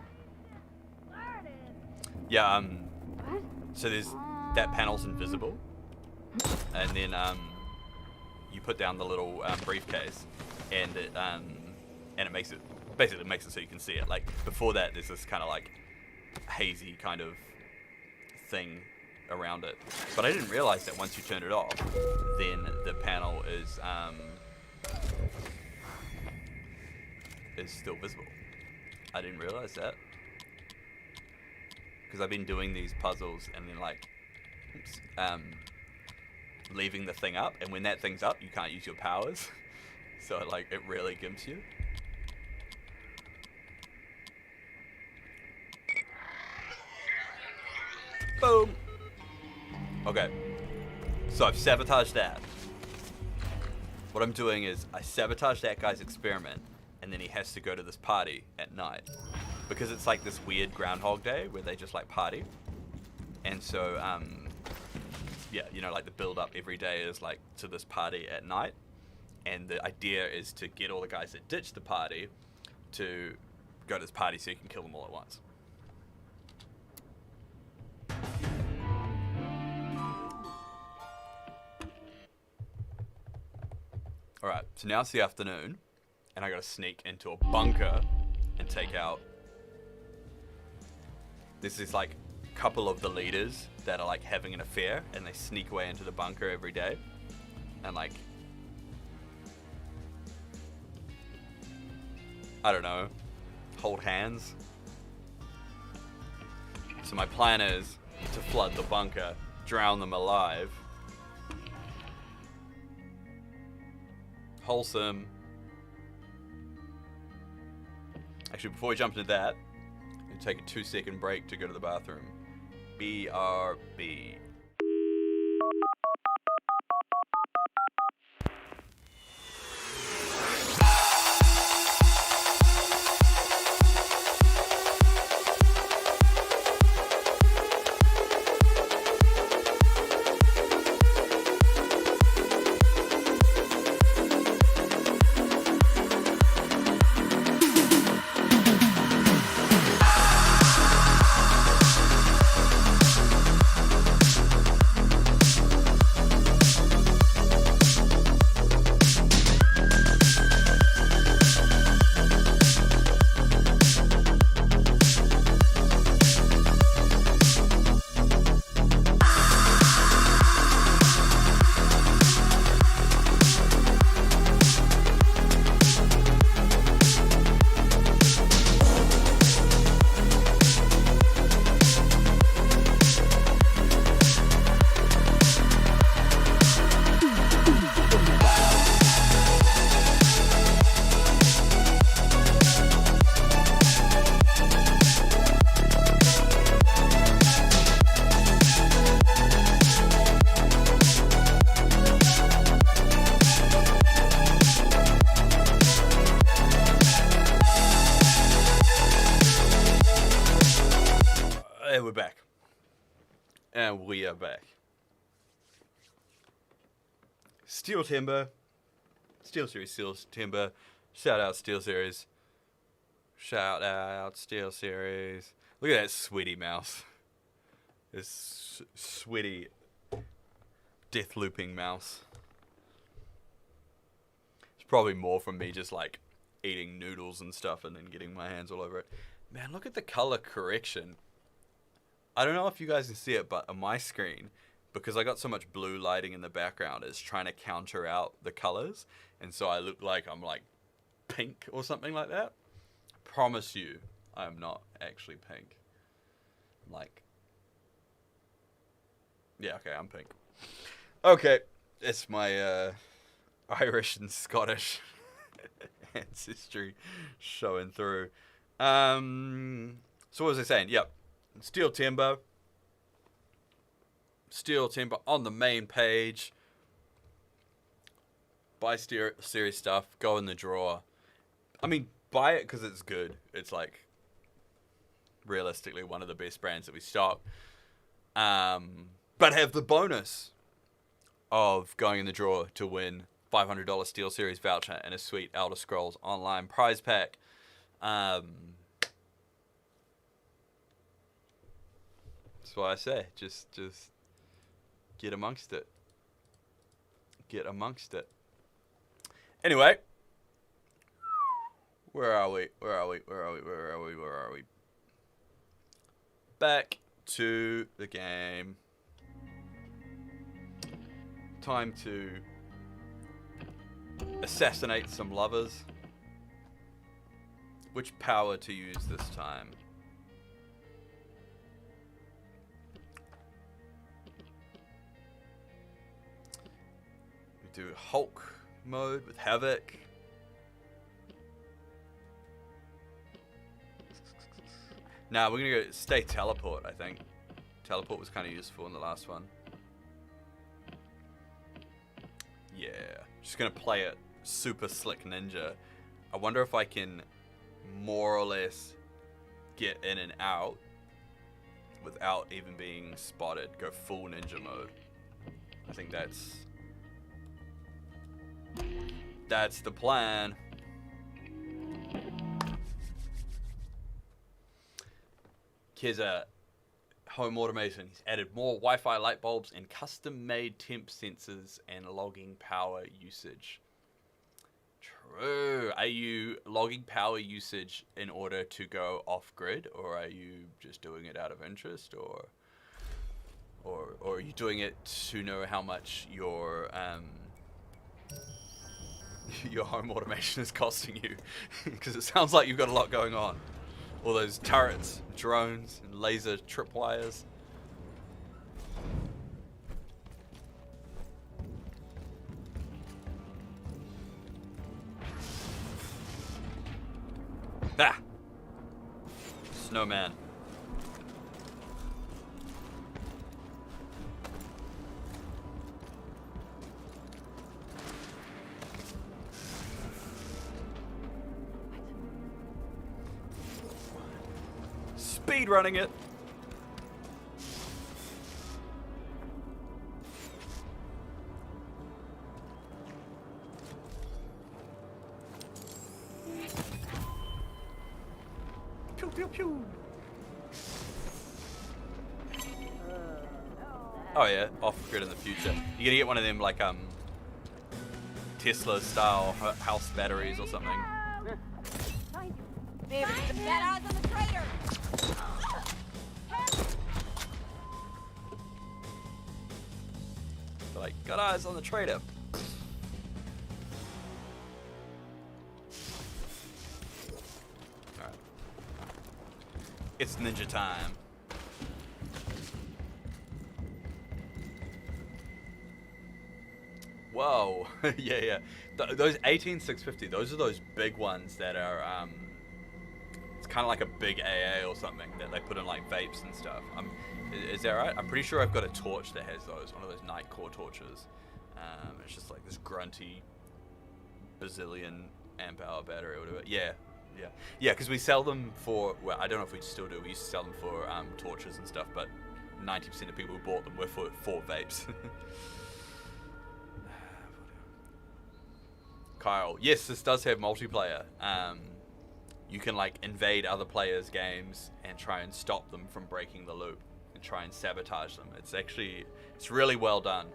Yeah, so there's, that panel's invisible. And then, you put down the little, briefcase. And it makes it, basically makes it so you can see it. Like, before that, there's this kind of, like, hazy kind of thing around it. But I didn't realize that once you turn it off, then the panel is still visible. I didn't realize that. Because I've been doing these puzzles and then like, leaving the thing up, and when that thing's up, you can't use your powers. So like, it really gimps you. Boom! Okay. So I've sabotaged that. What I'm doing is, I sabotage that guy's experiment, and then he has to go to this party at night. Because it's like this weird Groundhog Day where they just like party. And so, yeah, you know, like the build up every day is like to this party at night. And the idea is to get all the guys that ditch the party to go to this party so you can kill them all at once. Alright, so now it's the afternoon, and I gotta sneak into a bunker and take out. This is like a couple of the leaders that are like having an affair, and they sneak away into the bunker every day. And like, I don't know, hold hands. So my plan is to flood the bunker, drown them alive. Wholesome. Actually, before we jump into that, I'm gonna take a 2-second break to go to the bathroom. BRB. And we're back. And we are back. Steel Timber. Steel Series, Steel Timber. Shout out Steel Series. Shout out Steel Series. Look at that sweaty mouse. This sweaty, death looping mouse. It's probably more from me just like eating noodles and stuff and then getting my hands all over it. Man, look at the color correction. I don't know if you guys can see it, but on my screen, because I got so much blue lighting in the background, it's trying to counter out the colors. And so I look like I'm like pink or something like that. Promise you, I'm not actually pink. I'm like, yeah, okay, I'm pink. Okay, it's my Irish and Scottish ancestry showing through. So what was I saying? Yep. Steel Timber on the main page. Buy series stuff, go in the drawer. I mean, buy it because it's good. It's like realistically one of the best brands that we stock. But have the bonus of going in the drawer to win $500 Steel Series voucher and a sweet Elder Scrolls Online prize pack. That's why I say, just get amongst it. Get amongst it. Anyway, where are we? Back to the game. Time to assassinate some lovers. Which power to use this time? Do Hulk mode with Havoc. Nah, we're gonna go stay teleport, I think. Teleport was kind of useful in the last one. Yeah, just gonna play it super slick ninja. I wonder if I can more or less get in and out without even being spotted. Go full ninja mode. I think that's the plan. Here's a home automation. He's added more Wi-Fi light bulbs and custom-made temp sensors and logging power usage. True. Are you logging power usage in order to go off-grid, or are you just doing it out of interest, or are you doing it to know how much your your home automation is costing you, because it sounds like you've got a lot going on. All those turrets, drones, and laser tripwires. Ah! Snowman. Speed running it. Pew pew pew. Oh yeah, off grid in the future. You're gonna get one of them like Tesla style house batteries or something. David, get eyes on the traitor! Like, got eyes on the trader. Alright. It's ninja time. Whoa. Yeah. Those 18650, those are those big ones that are, it's kind of like a big AA or something that they put in like vapes and stuff. Is that right? I'm pretty sure I've got a torch that has those, one of those night core torches. It's just like this grunty bazillion amp hour battery or whatever. Yeah, because we sell them for, well, I don't know if we still do, we used to sell them for torches and stuff, but 90% of people who bought them were for vapes. Kyle, yes, this does have multiplayer. You can like invade other players' games and try and stop them from breaking the loop and try and sabotage them. It's really well done.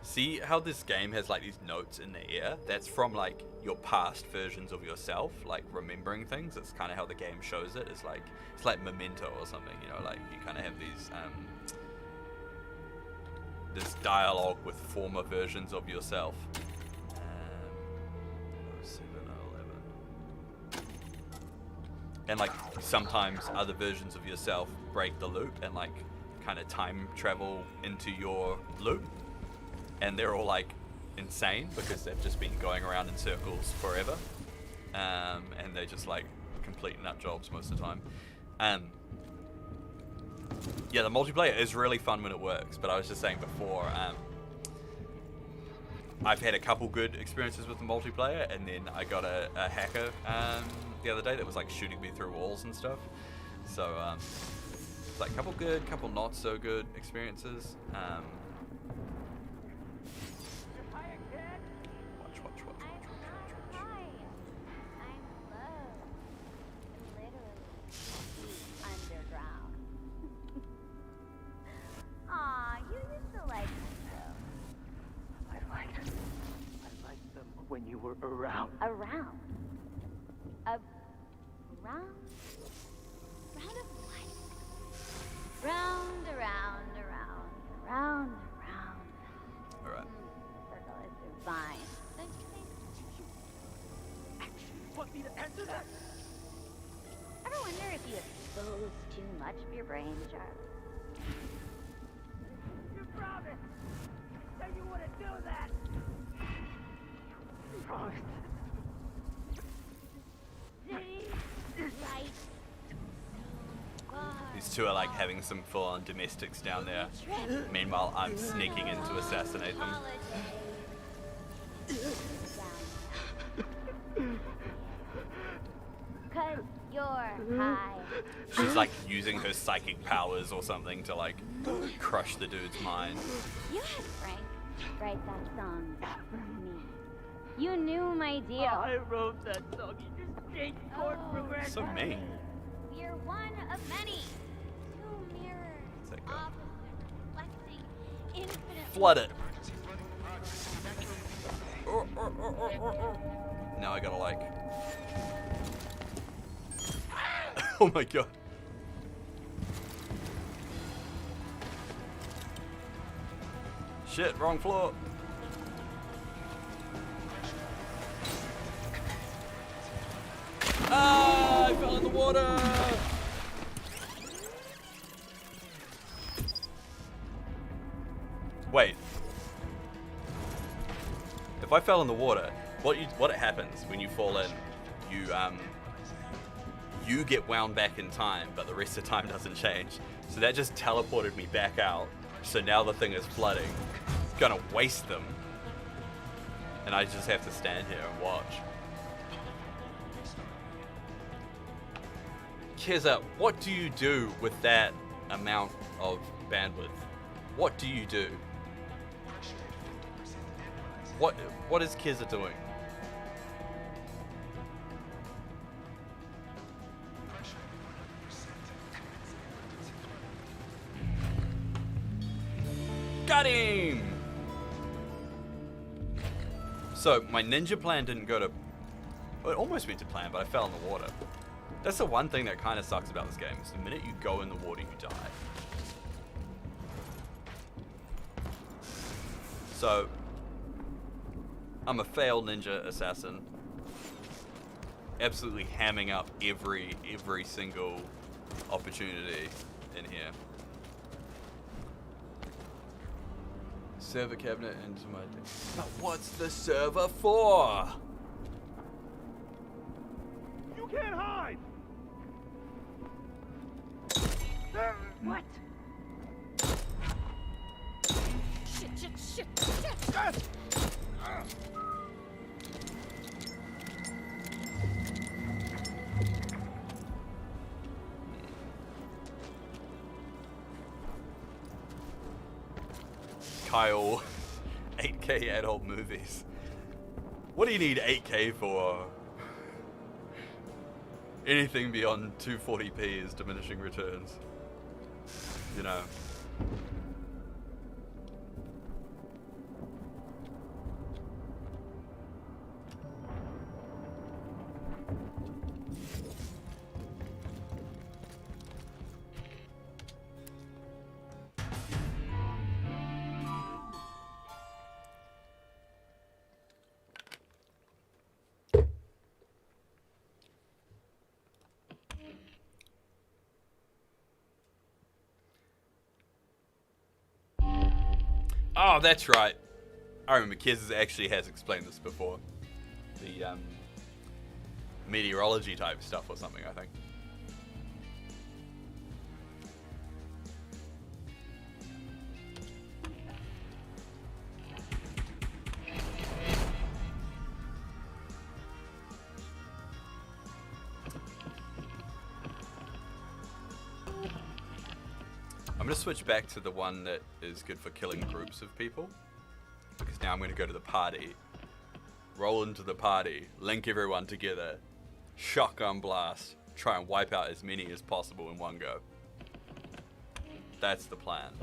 See how this game has like these notes in the air? That's from like your past versions of yourself, like remembering things. That's kind of how the game shows it. It's like Memento or something, you know, like you kind of have these this dialogue with former versions of yourself. 07, 11. And like sometimes other versions of yourself break the loop and like kind of time travel into your loop. And they're all like insane because they've just been going around in circles forever. And they're just like complete nut jobs most of the time. Yeah, the multiplayer is really fun when it works, but I was just saying before, I've had a couple good experiences with the multiplayer, and then I got a hacker the other day that was like shooting me through walls and stuff. So it's like couple good, couple not so good experiences. Watch. Aw, you used to like them I liked them when you were around. Around? Round of what? Round, around. Alright. Circle is divine. Don't you think? Want me to answer that? Ever wonder if you expose too much of your brain, Charlie? You promised. Said you wouldn't do that. Promised. Right. These two are like having some full-on domestics down there. Meanwhile, I'm sneaking in to assassinate them. Cause you're high. She's like using her psychic powers or something to like crush the dude's mind. You had Frank write that song for me. You knew my deal. I wrote that song. You just changed chord progression. So mean. We're one of many. Two mirrors, What's that go? opposites, reflecting infinite. Flood it. Now I gotta like. Oh my god. Shit, wrong floor. Ah, I fell in the water. Wait. If I fell in the water, what happens when you fall in? You get wound back in time, but the rest of the time doesn't change. So that just teleported me back out. So now the thing is flooding. It's gonna waste them. And I just have to stand here and watch. Keza, what do you do with that amount of bandwidth? What do you do? What is Keza doing? Got him! So, my ninja plan didn't go to... Well, it almost went to plan, but I fell in the water. That's the one thing that kind of sucks about this game, is the minute you go in the water, you die. So, I'm a failed ninja assassin. Absolutely hamming up every single opportunity in here. Server cabinet into my... But what's the server for? You can't hide! What? Shit. Kyle, 8K adult movies. What do you need 8K for? Anything beyond 240p is diminishing returns. You know. Oh, that's right. I remember Kez actually has explained this before. The meteorology type stuff or something, I think. I'm going to switch back to the one that is good for killing groups of people. Because now I'm going to go to the party. Roll into the party. Link everyone together. Shotgun blast. Try and wipe out as many as possible in one go. That's the plan.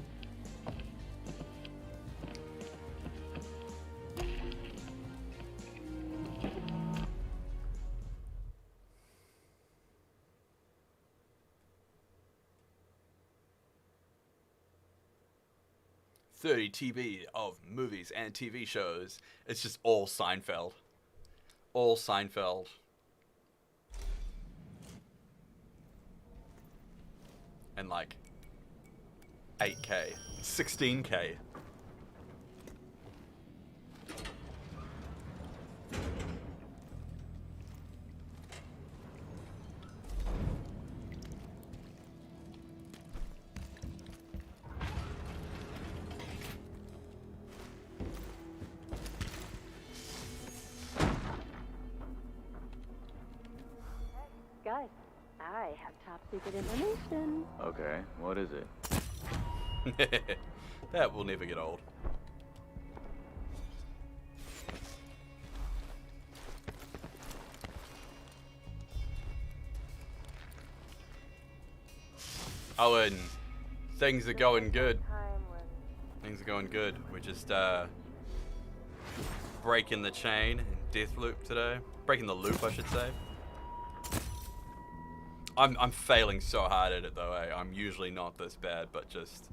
$30 TB of movies and TV shows. It's just all Seinfeld. All Seinfeld. And like 8K, 16K. Guys, I have top secret information. Okay, what is it? That will never get old. Oh, and things are going good. Things are going good. We're just breaking the chain in Deathloop today. Breaking the loop, I should say. I'm failing so hard at it though. I'm usually not this bad, but just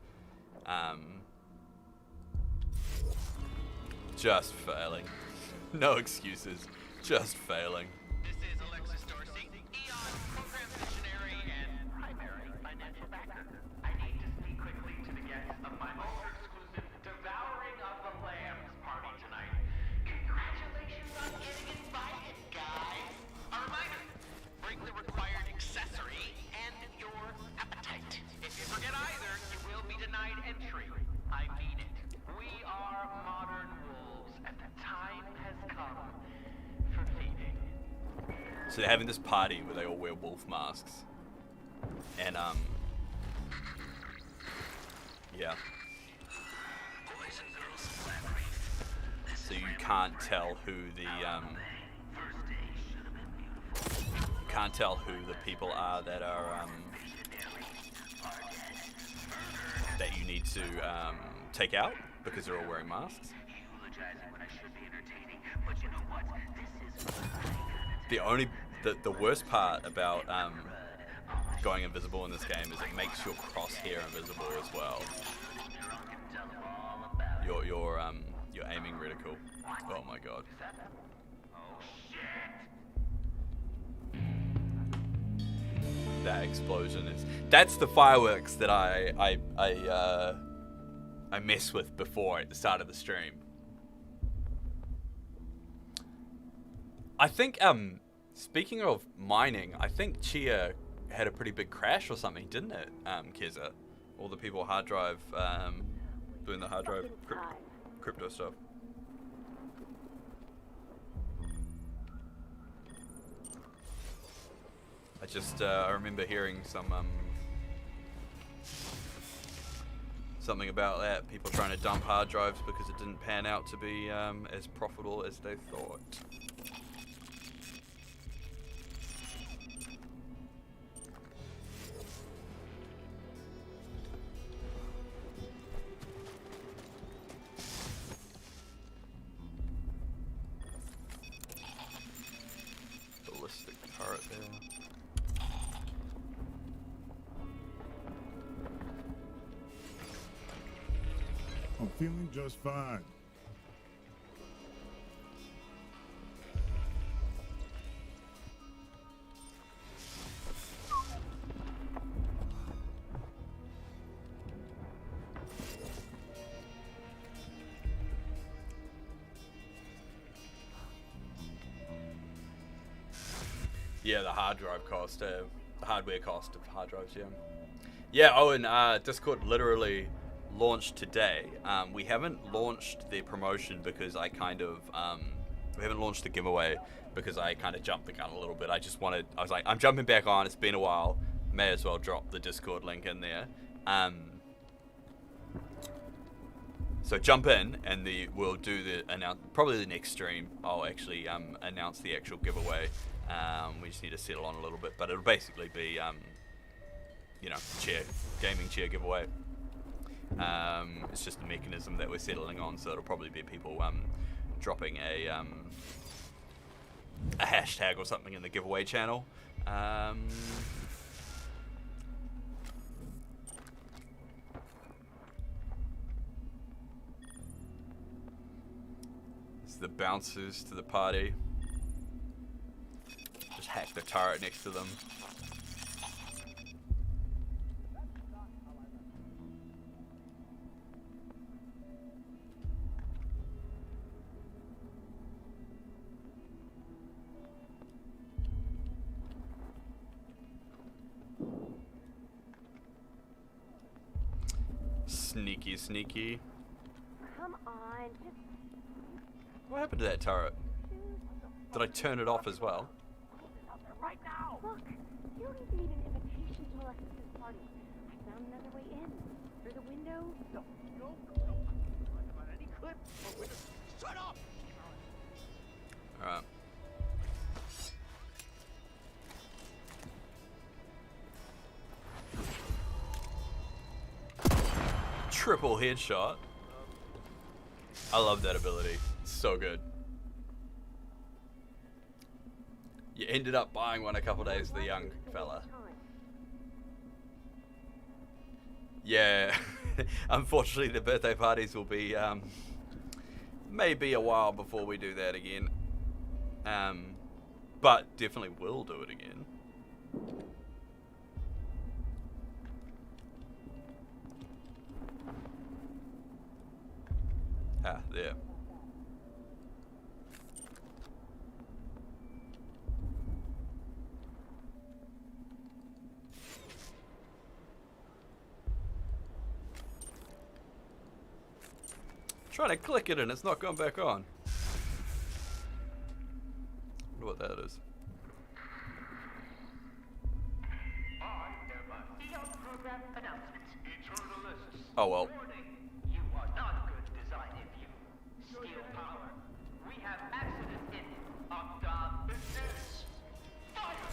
Just failing. No excuses. Just failing. This is Alexis Dorsey, Eon program visionary and primary financial backer. I need to speak quickly to the guests of my ultra-exclusive Devouring of the Lambs party tonight. Congratulations on getting invited, guys. A reminder, bring the required accessory and your appetite. If you forget either, you will be denied entry. I mean it. We are modern wolves, and the time has come for feeding. So they're having this party where they all wear wolf masks. And, yeah. So you can't tell who the, you can't tell who the people are that are, that you need to, take out because they're all wearing masks. The worst part about going invisible in this game is it makes your crosshair invisible as well. Your aiming reticle. Oh my god. That explosion that's the fireworks that I mess with before at the start of the stream. I think speaking of mining, I think Chia had a pretty big crash or something, didn't it, Keza? All the people hard drive doing the hard drive crypto stuff. I just I remember hearing something about that, people trying to dump hard drives because it didn't pan out to be as profitable as they thought. Ballistic turret there. I'm feeling just fine. Yeah, the hard drive cost, the hardware cost of hard drives, yeah. Yeah, oh, and Discord literally launched today. We haven't launched the promotion because I kind of, we haven't launched the giveaway because I kind of jumped the gun a little bit. I was like, I'm jumping back on, it's been a while, may as well drop the Discord link in there. So jump in and we'll do probably the next stream, I'll actually announce the actual giveaway. We just need to settle on a little bit, but it'll basically be, you know, gaming chair giveaway. It's just a mechanism that we're settling on, so it'll probably be people dropping a hashtag or something in the giveaway channel. It's the bouncers to the party. Just hack the turret next to them. Sneaky, sneaky. Come on, just What happened to that turret? Did I turn it off as well? right now. Look, you don't even need an invitation to Alexis's party. I found another way in. Through the window. No. About any clip or window. Shut up! Alright. Triple headshot. I love that ability. It's so good. You ended up buying one a couple days, the young fella. Yeah. Unfortunately, the birthday parties will be May be a while before we do that again. But definitely will do it again. Ah, there. Trying to click it and it's not going back on. Wonder what that is. Program announcement. Eternalists. Oh well. Warning. You are not good design if you steal power. We have accident in Octa business. Fire!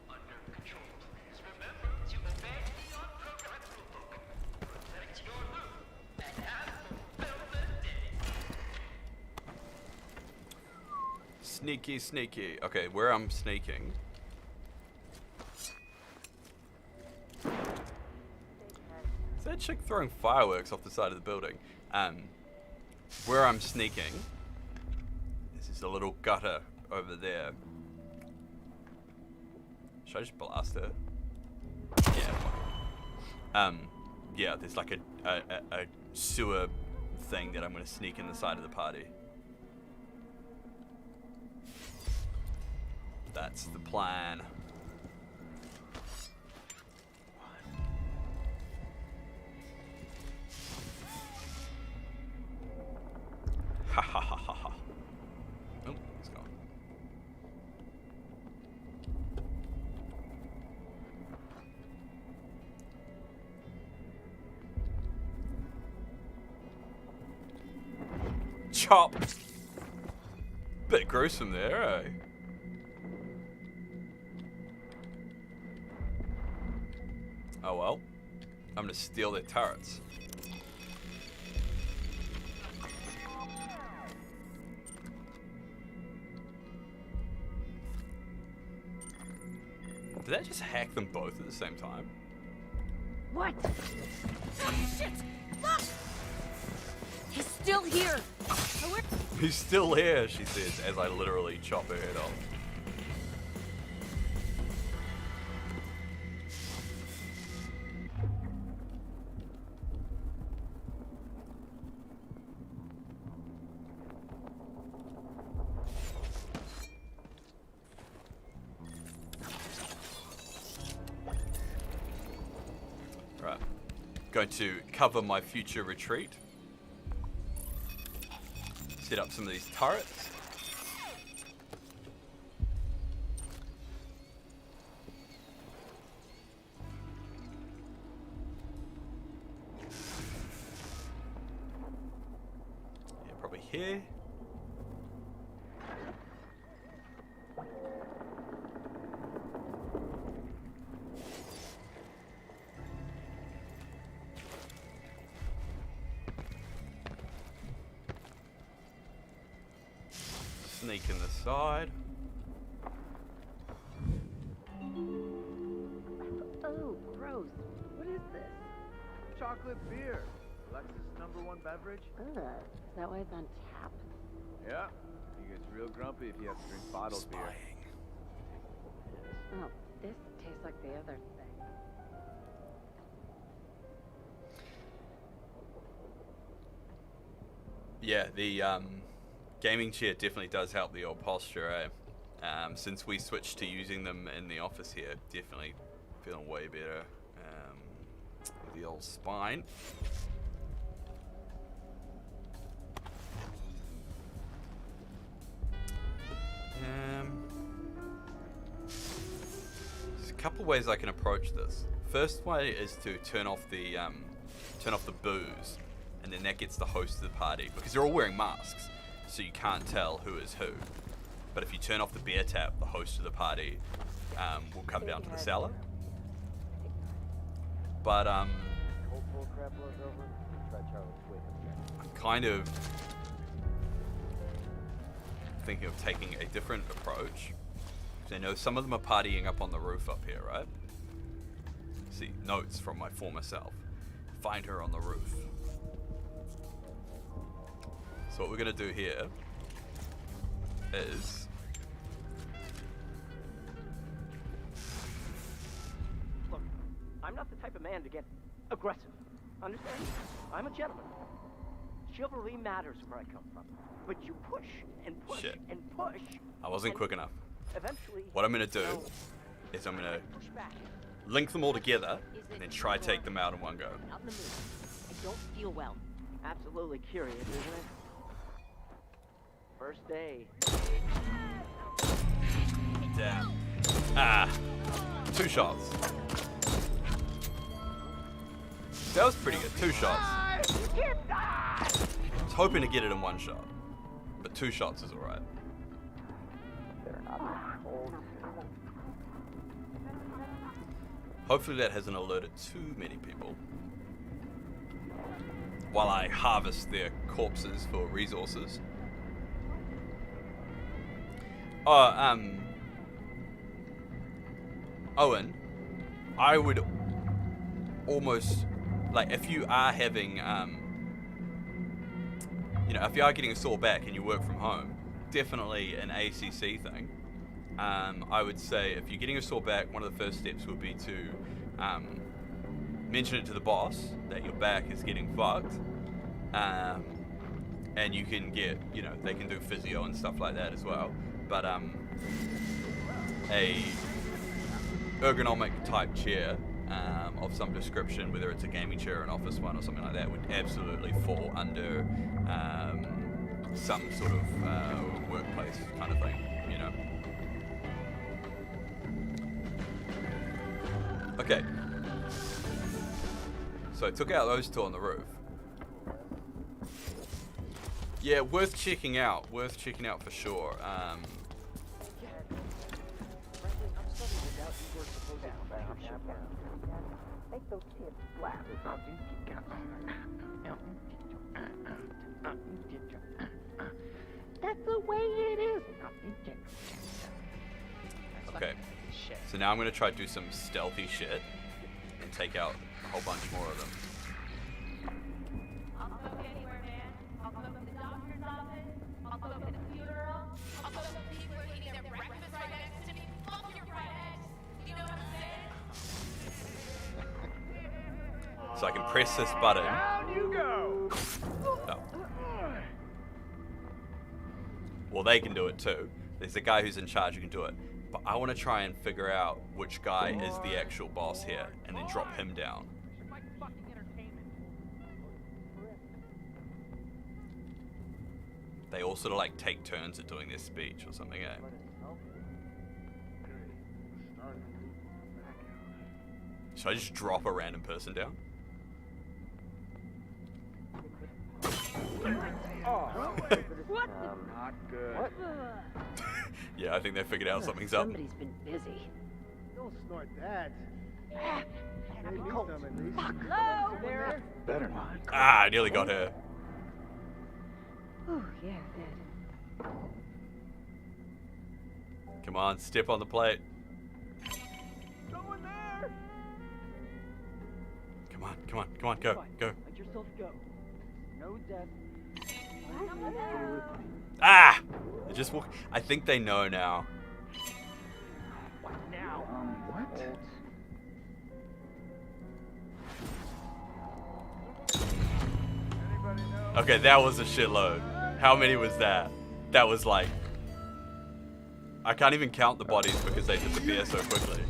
Under control, please. Remember to obey Eon program rulebook. Protect your loop and have fulfilled the day. Sneaky, sneaky. Okay, where I'm sneaking. Is that chick throwing fireworks off the side of the building? Where I'm sneaking. This is a little gutter over there. Should I just blast her? Yeah. Yeah, there's like a sewer thing that I'm gonna sneak in the side of the party. That's the plan. Ha ha ha ha ha. Oh, he's gone. Chop! Bit gruesome there, eh? Oh well. I'm gonna steal their turrets. Did that just hack them both at the same time? What? Shit! Look! He's still here! He's still here, she says, as I literally chop her head off. Right. Going to cover my future retreat. Set up some of these turrets. Yeah, probably here. Sneak in the side. Oh, gross. What is this? Chocolate beer. Alexis' #1 beverage. Ugh. Is that why it's on tap? Yeah. He gets real grumpy if you have to drink bottled beer. Spying. Oh, this tastes like the other thing. Yeah, the gaming chair definitely does help the old posture, eh? Since we switched to using them in the office here, definitely feeling way better. With the old spine. There's a couple ways I can approach this. First way is to turn off the booze, and then that gets the host of the party, because they're all wearing masks, so you can't tell who is who. But if you turn off the beer tap, the host of the party will come down to the cellar. But I'm kind of thinking of taking a different approach. I know some of them are partying up on the roof up here, right? See, notes from my former self. Find her on the roof. So what we're gonna do here is Look, I'm not the type of man to get aggressive. Understand? I'm a gentleman. Chivalry matters where I come from. But you push and push Shit. and push. I wasn't and quick enough. Eventually, What I'm gonna do is I'm gonna push back. link them all together and then try take them out in one go. Out in the mood. I don't feel well. Absolutely curious, isn't it? First day. Damn. Ah. 2 shots. That was pretty good. 2 shots. I was hoping to get it in 1 shot. But 2 shots is alright. Hopefully that hasn't alerted too many people. While I harvest their corpses for resources. Owen, I would almost, like, if you are having, you know, if you are getting a sore back and you work from home, definitely an ACC thing. I would say if you're getting a sore back, one of the first steps would be to mention it to the boss that your back is getting fucked. And you can get, you know, they can do physio and stuff like that as well. But a ergonomic type chair of some description, whether it's a gaming chair or an office one or something like that, would absolutely fall under some sort of workplace kind of thing, you know. Okay. So I took out those 2 on the roof. Yeah, worth checking out for sure. Make those kids laugh. That's the way it is. Okay. So now I'm gonna try to do some stealthy shit and take out a whole bunch more of them. I'll cook anywhere, man. I'll cook in the doctor's office. I'll cook in the funeral. I'll cook when people are eating their breakfast right next to me. Fuck your fried eggs. You know what I'm saying? So I can press this button. Down you go. Oh. Well, they can do it too. There's a guy who's in charge who can do it. But I want to try and figure out which guy is the actual boss here and then drop him down. Like fucking entertainment. They all sort of like take turns at doing their speech or something, eh? Should I just drop a random person down? What? Not good. What? Yeah, I think they figured out something's up. Somebody's been busy. Don't snort that. Save me Colt. some at least. Hello? There. Better not. Ah, I nearly got her. Oh, yeah, good. Come on, step on the plate. Someone there. Come on, come on, come on, go, go. Let yourself go. No death. Ah! They just walk. I think they know now. What now? What? Anybody know? Okay, that was a shitload. How many was that? That was like... I can't even count the bodies because they disappear so quickly.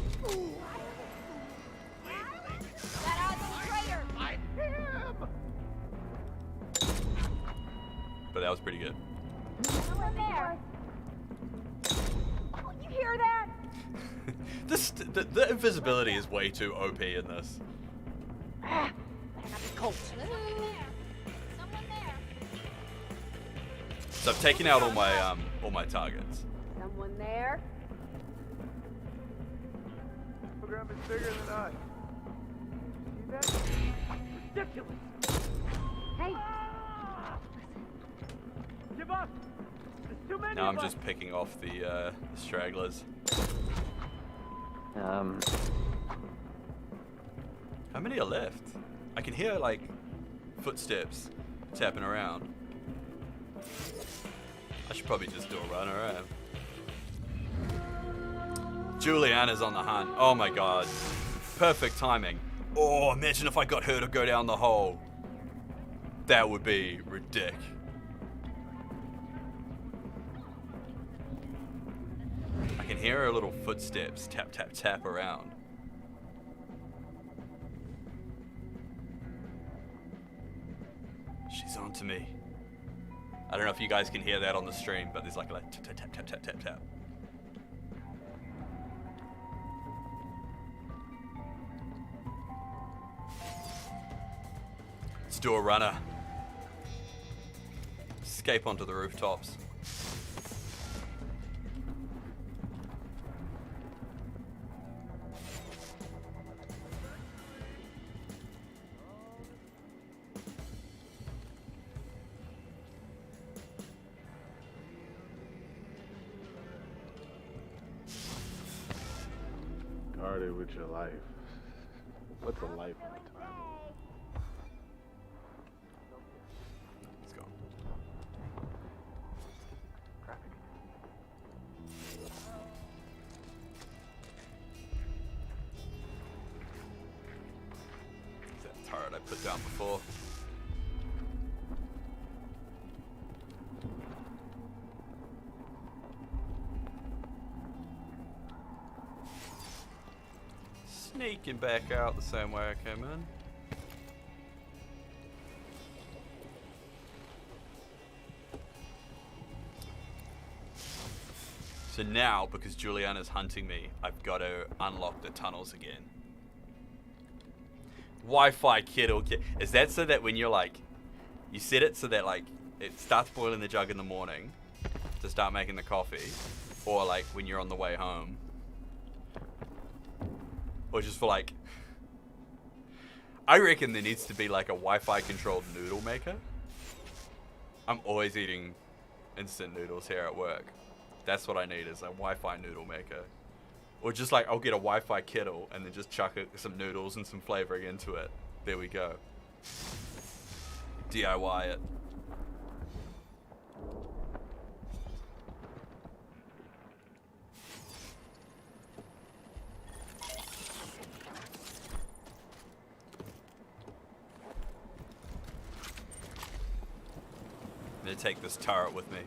But that was pretty good. Someone there. Oh, you hear that? The invisibility is way too OP in this. Better not be Colt. Someone there. So I've taken out all my targets. Someone there. Program is bigger than us. See that? Ridiculous. Hey, Give up. There's too many Now I'm of us. just picking off the stragglers. How many are left? I can hear like footsteps tapping around. I should probably just do a run, alright. Juliana's on the hunt. Oh my god. Perfect timing. Oh, imagine if I got her to go down the hole. That would be ridiculous. I can hear her little footsteps tap, tap, tap around. She's on to me. I don't know if you guys can hear that on the stream, but there's like a tap, tap, tap, tap, tap, tap, tap. Let's do a runner. Escape onto the rooftops. Guarded with your life. What's a life on a time? Let's go. Is that turret I put down before? Sneaking back out the same way I came in. So now, because Juliana's hunting me, I've got to unlock the tunnels again. Wi-Fi kettle. Is that so that when you're like, you set it so that like it starts boiling the jug in the morning to start making the coffee, or like when you're on the way home? Or just for like, I reckon there needs to be like a Wi-Fi controlled noodle maker. I'm always eating instant noodles here at work. That's what I need, is a Wi-Fi noodle maker. Or just like, I'll get a Wi-Fi kettle and then just chuck some noodles and some flavoring into it. There we go. DIY it. I'm gonna take this turret with me.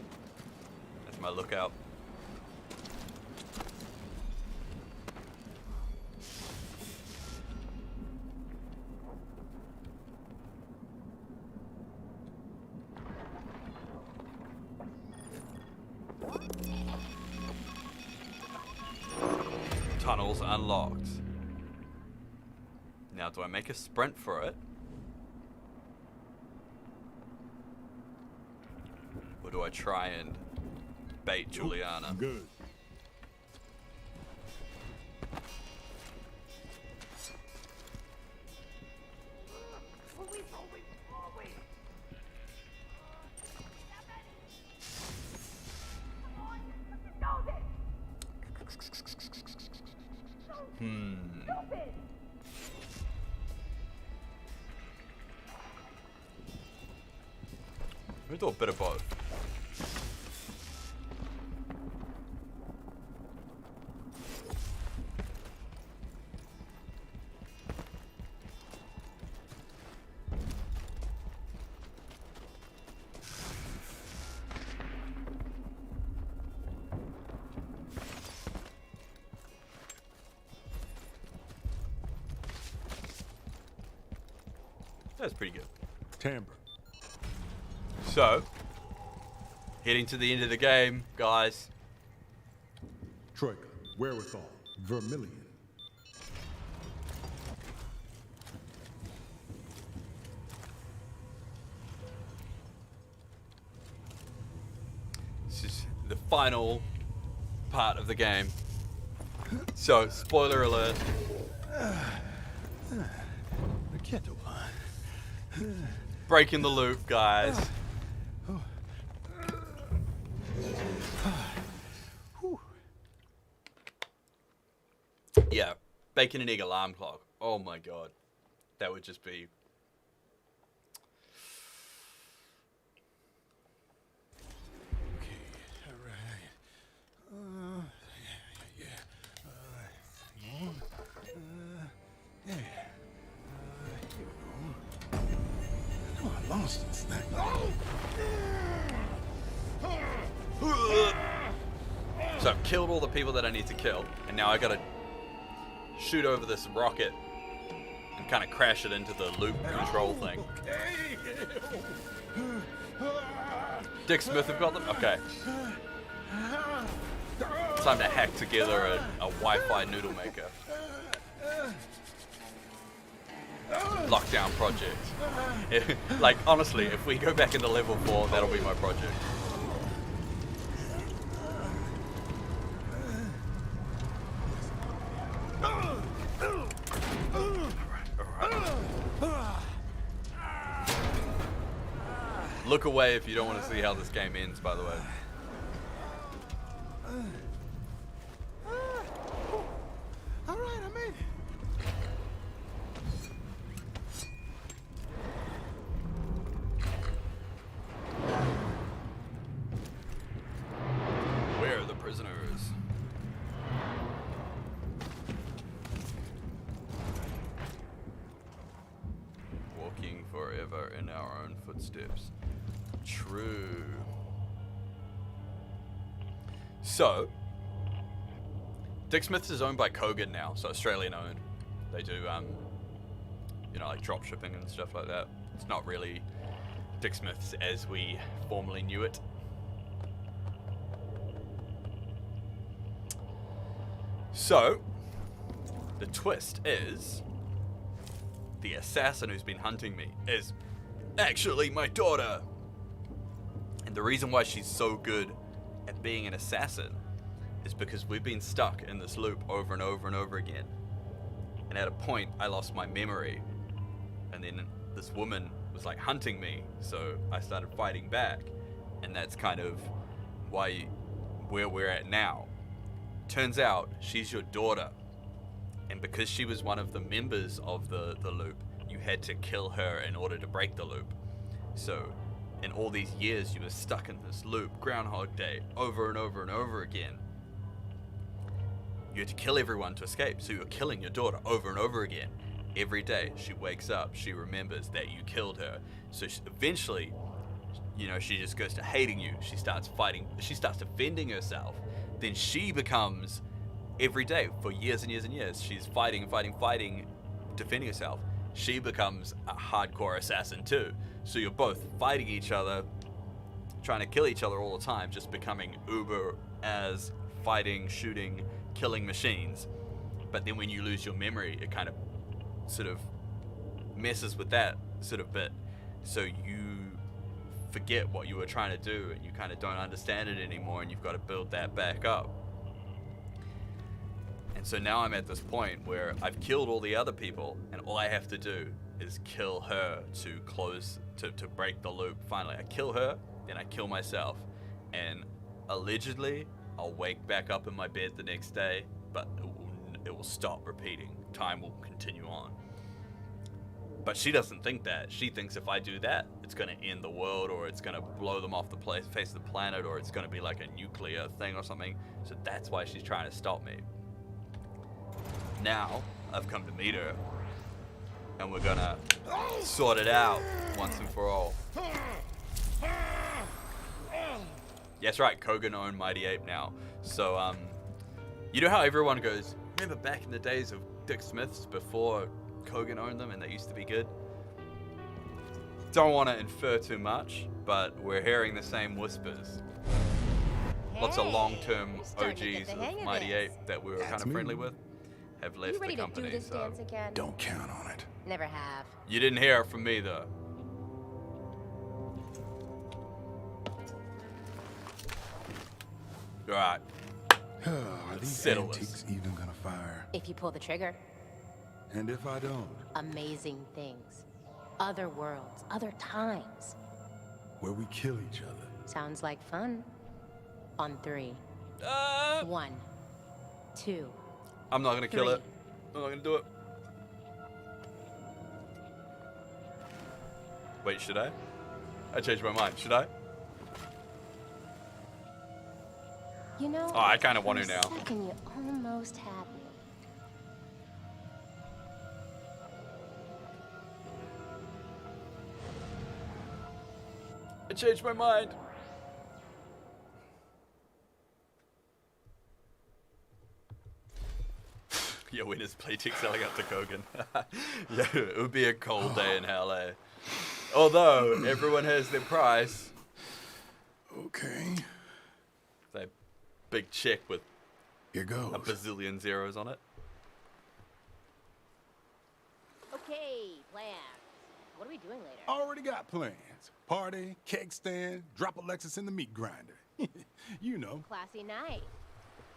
That's my lookout. Tunnels unlocked. Now, do I make a sprint for it? Or do I try and bait Juliana? Good. We do a bit of both. That's pretty good. Timbre. So, heading to the end of the game, guys. Troika. Wherewithal. Vermilion. This is the final part of the game. So, spoiler alert. Breaking the loop, guys. Yeah, bacon and egg alarm clock. Oh my god. That would just be... bastards. That So I've killed all the people that I need to kill, and now I gotta shoot over this rocket and kind of crash it into the loop control thing. Dick Smith have got them? Okay. Time to hack together a Wi-Fi noodle maker. Lockdown project. Like, honestly, if we go back into level 4, that'll be my project. Look away if you don't want to see how this game ends, by the way. All right, I made it. Where are the prisoners? Walking forever in our own footsteps. True. So, Dick Smith's is owned by Kogan now, so Australian owned. They do, you know, like drop shipping and stuff like that. It's not really Dick Smith's as we formerly knew it. So, the twist is the assassin who's been hunting me is actually my daughter. And the reason why she's so good at being an assassin is because we've been stuck in this loop over and over and over again. And at a point, I lost my memory. And then this woman was like hunting me, so I started fighting back. And that's kind of why where we're at now. Turns out she's your daughter. And because she was one of the members of the loop, you had to kill her in order to break the loop. So in all these years, you were stuck in this loop, Groundhog Day, over and over and over again. You had to kill everyone to escape, so you're killing your daughter over and over again. Every day, she wakes up, she remembers that you killed her. So eventually, you know, she just goes to hating you. She starts fighting, she starts defending herself. Then she becomes, every day, for years and years and years, she's fighting, defending herself. She becomes a hardcore assassin too. So you're both fighting each other, trying to kill each other all the time, just becoming uber as fighting, shooting, killing machines. But then when you lose your memory, it kind of sort of messes with that sort of bit. So you forget what you were trying to do and you kind of don't understand it anymore, and you've got to build that back up. And so now I'm at this point where I've killed all the other people, and all I have to do is kill her to break the loop. Finally, I kill her, then I kill myself, and allegedly I'll wake back up in my bed the next day, but it will stop repeating. Time will continue on. But she doesn't think that. She thinks if I do that, it's going to end the world, or it's going to blow them off the face of the planet, or it's going to be like a nuclear thing or something. So that's why she's trying to stop me. Now, I've come to meet her, and we're gonna sort it out once and for all. Yes, right, Kogan owned Mighty Ape now. So, you know how everyone goes, remember back in the days of Dick Smith's before Kogan owned them and they used to be good? Don't want to infer too much, but we're hearing the same whispers. Lots of long-term OGs of Mighty Ape that we were kind of friendly with have left the company, to do this so dance again? don't count on it. Never have. you didn't hear it from me though. Alright, Are these settle antiques even gonna fire? If you pull the trigger, And if I don't, amazing things. Other worlds, other times. where we kill each other. Sounds like fun. On 3. 1, 2. I'm not gonna kill 3. it. I'm not gonna do it. Wait, should I? I changed my mind. Should I? You know, Oh, I kinda want to for a now. second you almost had me. I changed my mind. Yo, when is Playtech selling out to Kogan? Yeah, it would be a cold day in hell, eh? Although, everyone has their price. Okay. That big check with Here goes. a bazillion zeros on it. Okay, plans. What are we doing later? Already got plans. Party, cake stand, drop Alexis in the meat grinder. You know, Classy night.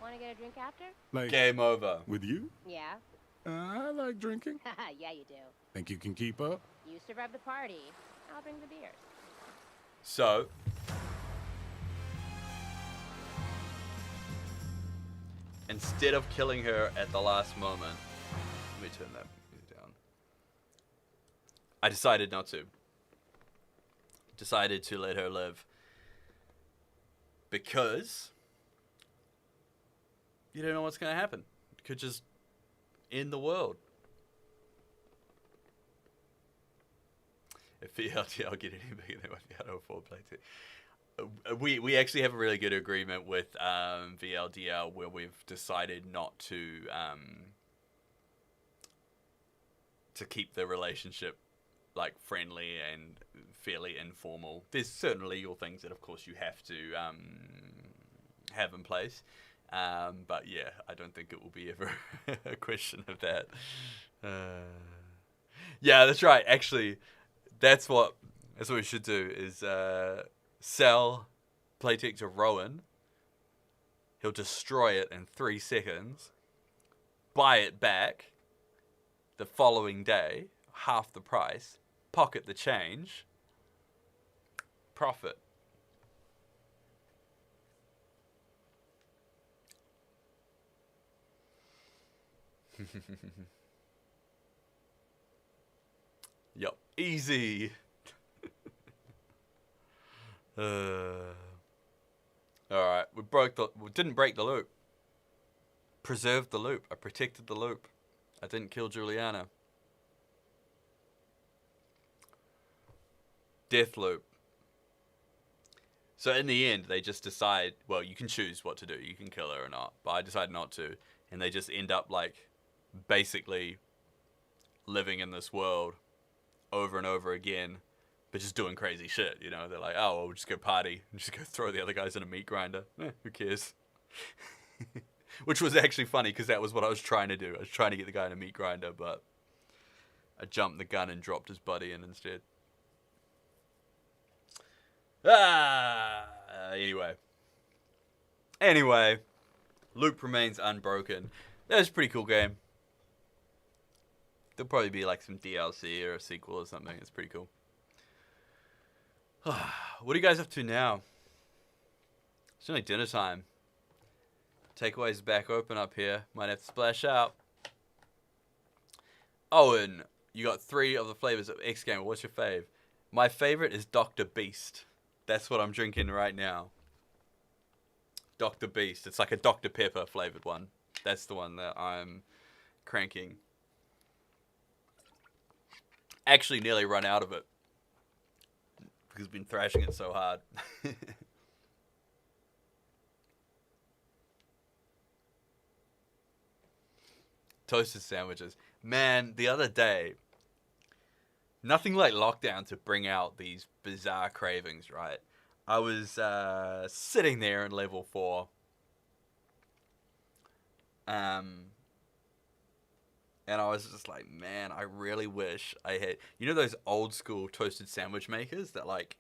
Want to get a drink after? like Game over. with you. Yeah. I like drinking. Haha, yeah, you do. Think you can keep up? You survive the party. I'll bring the beers. So, instead of killing her at the last moment, let me turn that music down. I decided not to. Decided to let her live. Because you don't know what's going to happen. It could just end the world. If VLDL get any bigger, they won't be able to afford Playtech. We actually have a really good agreement with VLDL where we've decided not to keep the relationship like friendly and fairly informal. There's certain legal things that, of course, you have to have in place. But yeah, I don't think it will be ever a question of that. Yeah, that's right. Actually, that's what we should do is sell Playtech to Rowan. He'll destroy it in 3 seconds. Buy it back the following day, half the price. Pocket the change. Profit. Yup, easy. Alright, we didn't break the loop. Preserved the loop. I protected the loop. I didn't kill Juliana. Death loop. So in the end, they just decide, well, you can choose what to do. You can kill her or not. But I decided not to. And they just end up, like, basically living in this world over and over again, but just doing crazy shit, you know? They're like, oh, well, we'll just go party and just go throw the other guys in a meat grinder. Who cares? Which was actually funny, because that was what I was trying to do. I was trying to get the guy in a meat grinder, but I jumped the gun and dropped his buddy in instead. Anyway, loop remains unbroken. That was a pretty cool game. There'll probably be like some DLC or a sequel or something. It's pretty cool. What are you guys up to now? It's only dinner time. Takeaway's back open up here. Might have to splash out. Oh, and you got 3 of the flavors of X Gamer. What's your fave? My favorite is Dr. Beast. That's what I'm drinking right now. Dr. Beast. It's like a Dr. Pepper flavored one. That's the one that I'm cranking. Actually nearly run out of it, because I've been thrashing it so hard. Toasted sandwiches. Man, the other day, nothing like lockdown to bring out these bizarre cravings, right? I was sitting there in level 4. And I was just like, man, I really wish I had... You know those old school toasted sandwich makers that like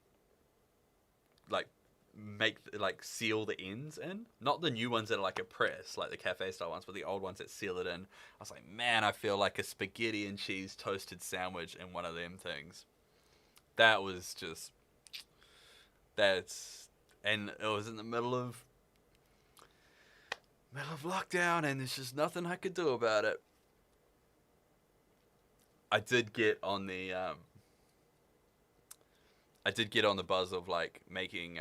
seal the ends in? Not the new ones that are like a press, like the cafe style ones, but the old ones that seal it in. I was like, man, I feel like a spaghetti and cheese toasted sandwich in one of them things. That was just... And it was in the middle of lockdown, and there's just nothing I could do about it. I did get on the buzz of like making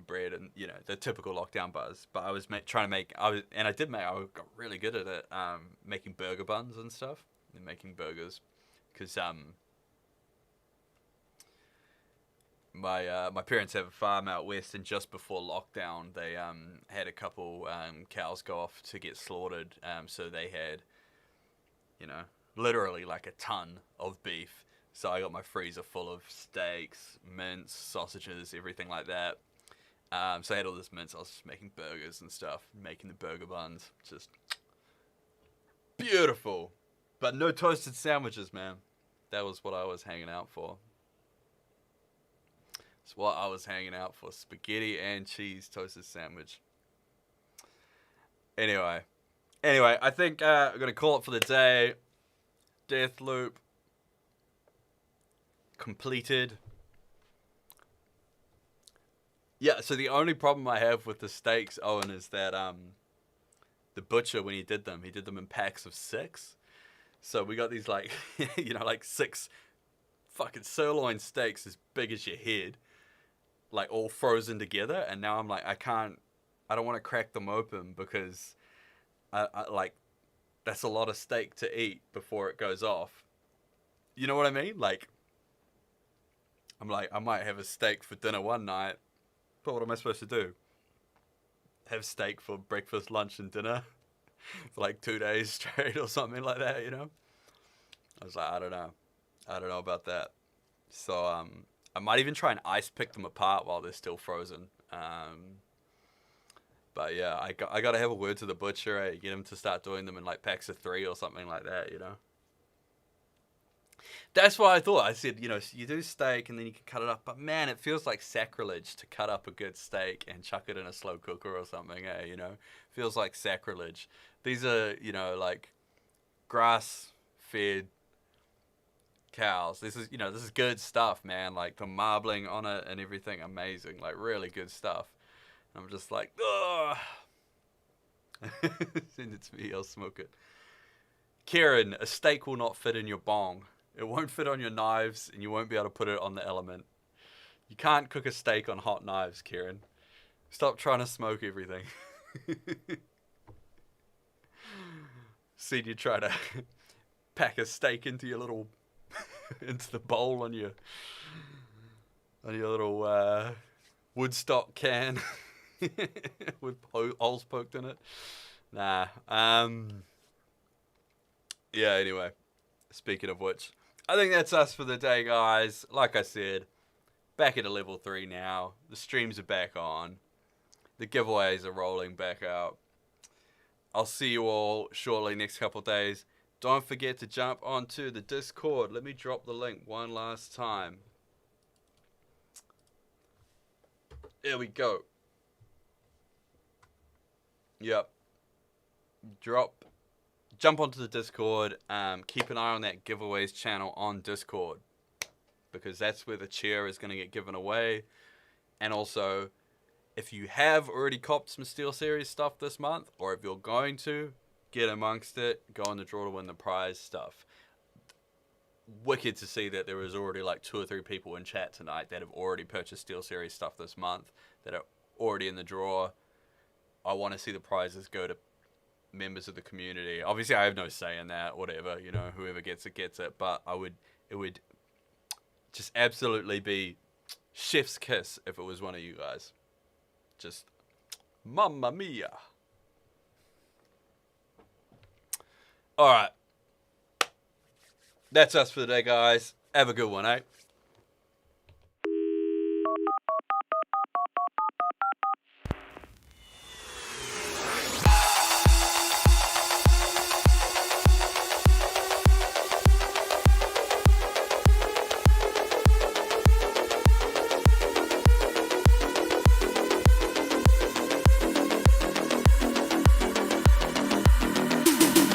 bread and, you know, the typical lockdown buzz. But I was got really good at it, making burger buns and stuff, and making burgers, because my parents have a farm out west, and just before lockdown, they had a couple cows go off to get slaughtered. So they had, you know, literally like a ton of beef. So I got my freezer full of steaks, mince, sausages, everything like that. So I had all this mince. I was just making burgers and stuff, making the burger buns. Just beautiful. But no toasted sandwiches, man. That was what I was hanging out for. It's what I was hanging out for. Spaghetti and cheese toasted sandwich. Anyway, I think I'm going to call it for the day. Deathloop completed. Yeah, so the only problem I have with the steaks, Owen, is that the butcher, when he did them in packs of 6. So we got these, like, you know, like 6 fucking sirloin steaks as big as your head, like all frozen together. And now I'm like, I don't want to crack them open because I like, that's a lot of steak to eat before it goes off. You know what I mean? Like, I'm like, I might have a steak for dinner one night, but what am I supposed to do? Have steak for breakfast, lunch, and dinner for like 2 days straight or something like that, you know? I was like, I don't know about that. So I might even try and ice pick them apart while they're still frozen. But yeah, I got to have a word to the butcher, get him to start doing them in like packs of 3 or something like that, you know? That's what I thought. I said, you know, you do steak and then you can cut it up. But man, it feels like sacrilege to cut up a good steak and chuck it in a slow cooker or something, you know? Feels like sacrilege. These are, you know, like grass-fed cows. This is good stuff, man. Like the marbling on it and everything, amazing. Like really good stuff. And I'm just like, ugh. Send it to me, I'll smoke it. Kieran, a steak will not fit in your bong. It won't fit on your knives, and you won't be able to put it on the element. You can't cook a steak on hot knives, Kieran. Stop trying to smoke everything. See you try to pack a steak into your little, into the bowl on your little Woodstock can with holes poked in it. Nah. Yeah. Anyway, speaking of which. I think that's us for the day, guys. Like I said, back at a level 3 now. The streams are back on. The giveaways are rolling back out. I'll see you all shortly next couple days. Don't forget to jump onto the Discord. Let me drop the link one last time. There we go. Yep. Jump onto the Discord. Keep an eye on that giveaways channel on Discord, because that's where the chair is going to get given away. And also, if you have already copped some SteelSeries stuff this month, or if you're going to, get amongst it. Go on the draw to win the prize stuff. Wicked to see that there was already like 2 or 3 people in chat tonight that have already purchased SteelSeries stuff this month, that are already in the draw. I want to see the prizes go to members of the community. Obviously, I have no say in that. Whatever, you know, whoever gets it gets it. But it would just absolutely be chef's kiss if it was one of you guys. Just mamma mia. All right, that's us for the day, guys. Have a good one, eh?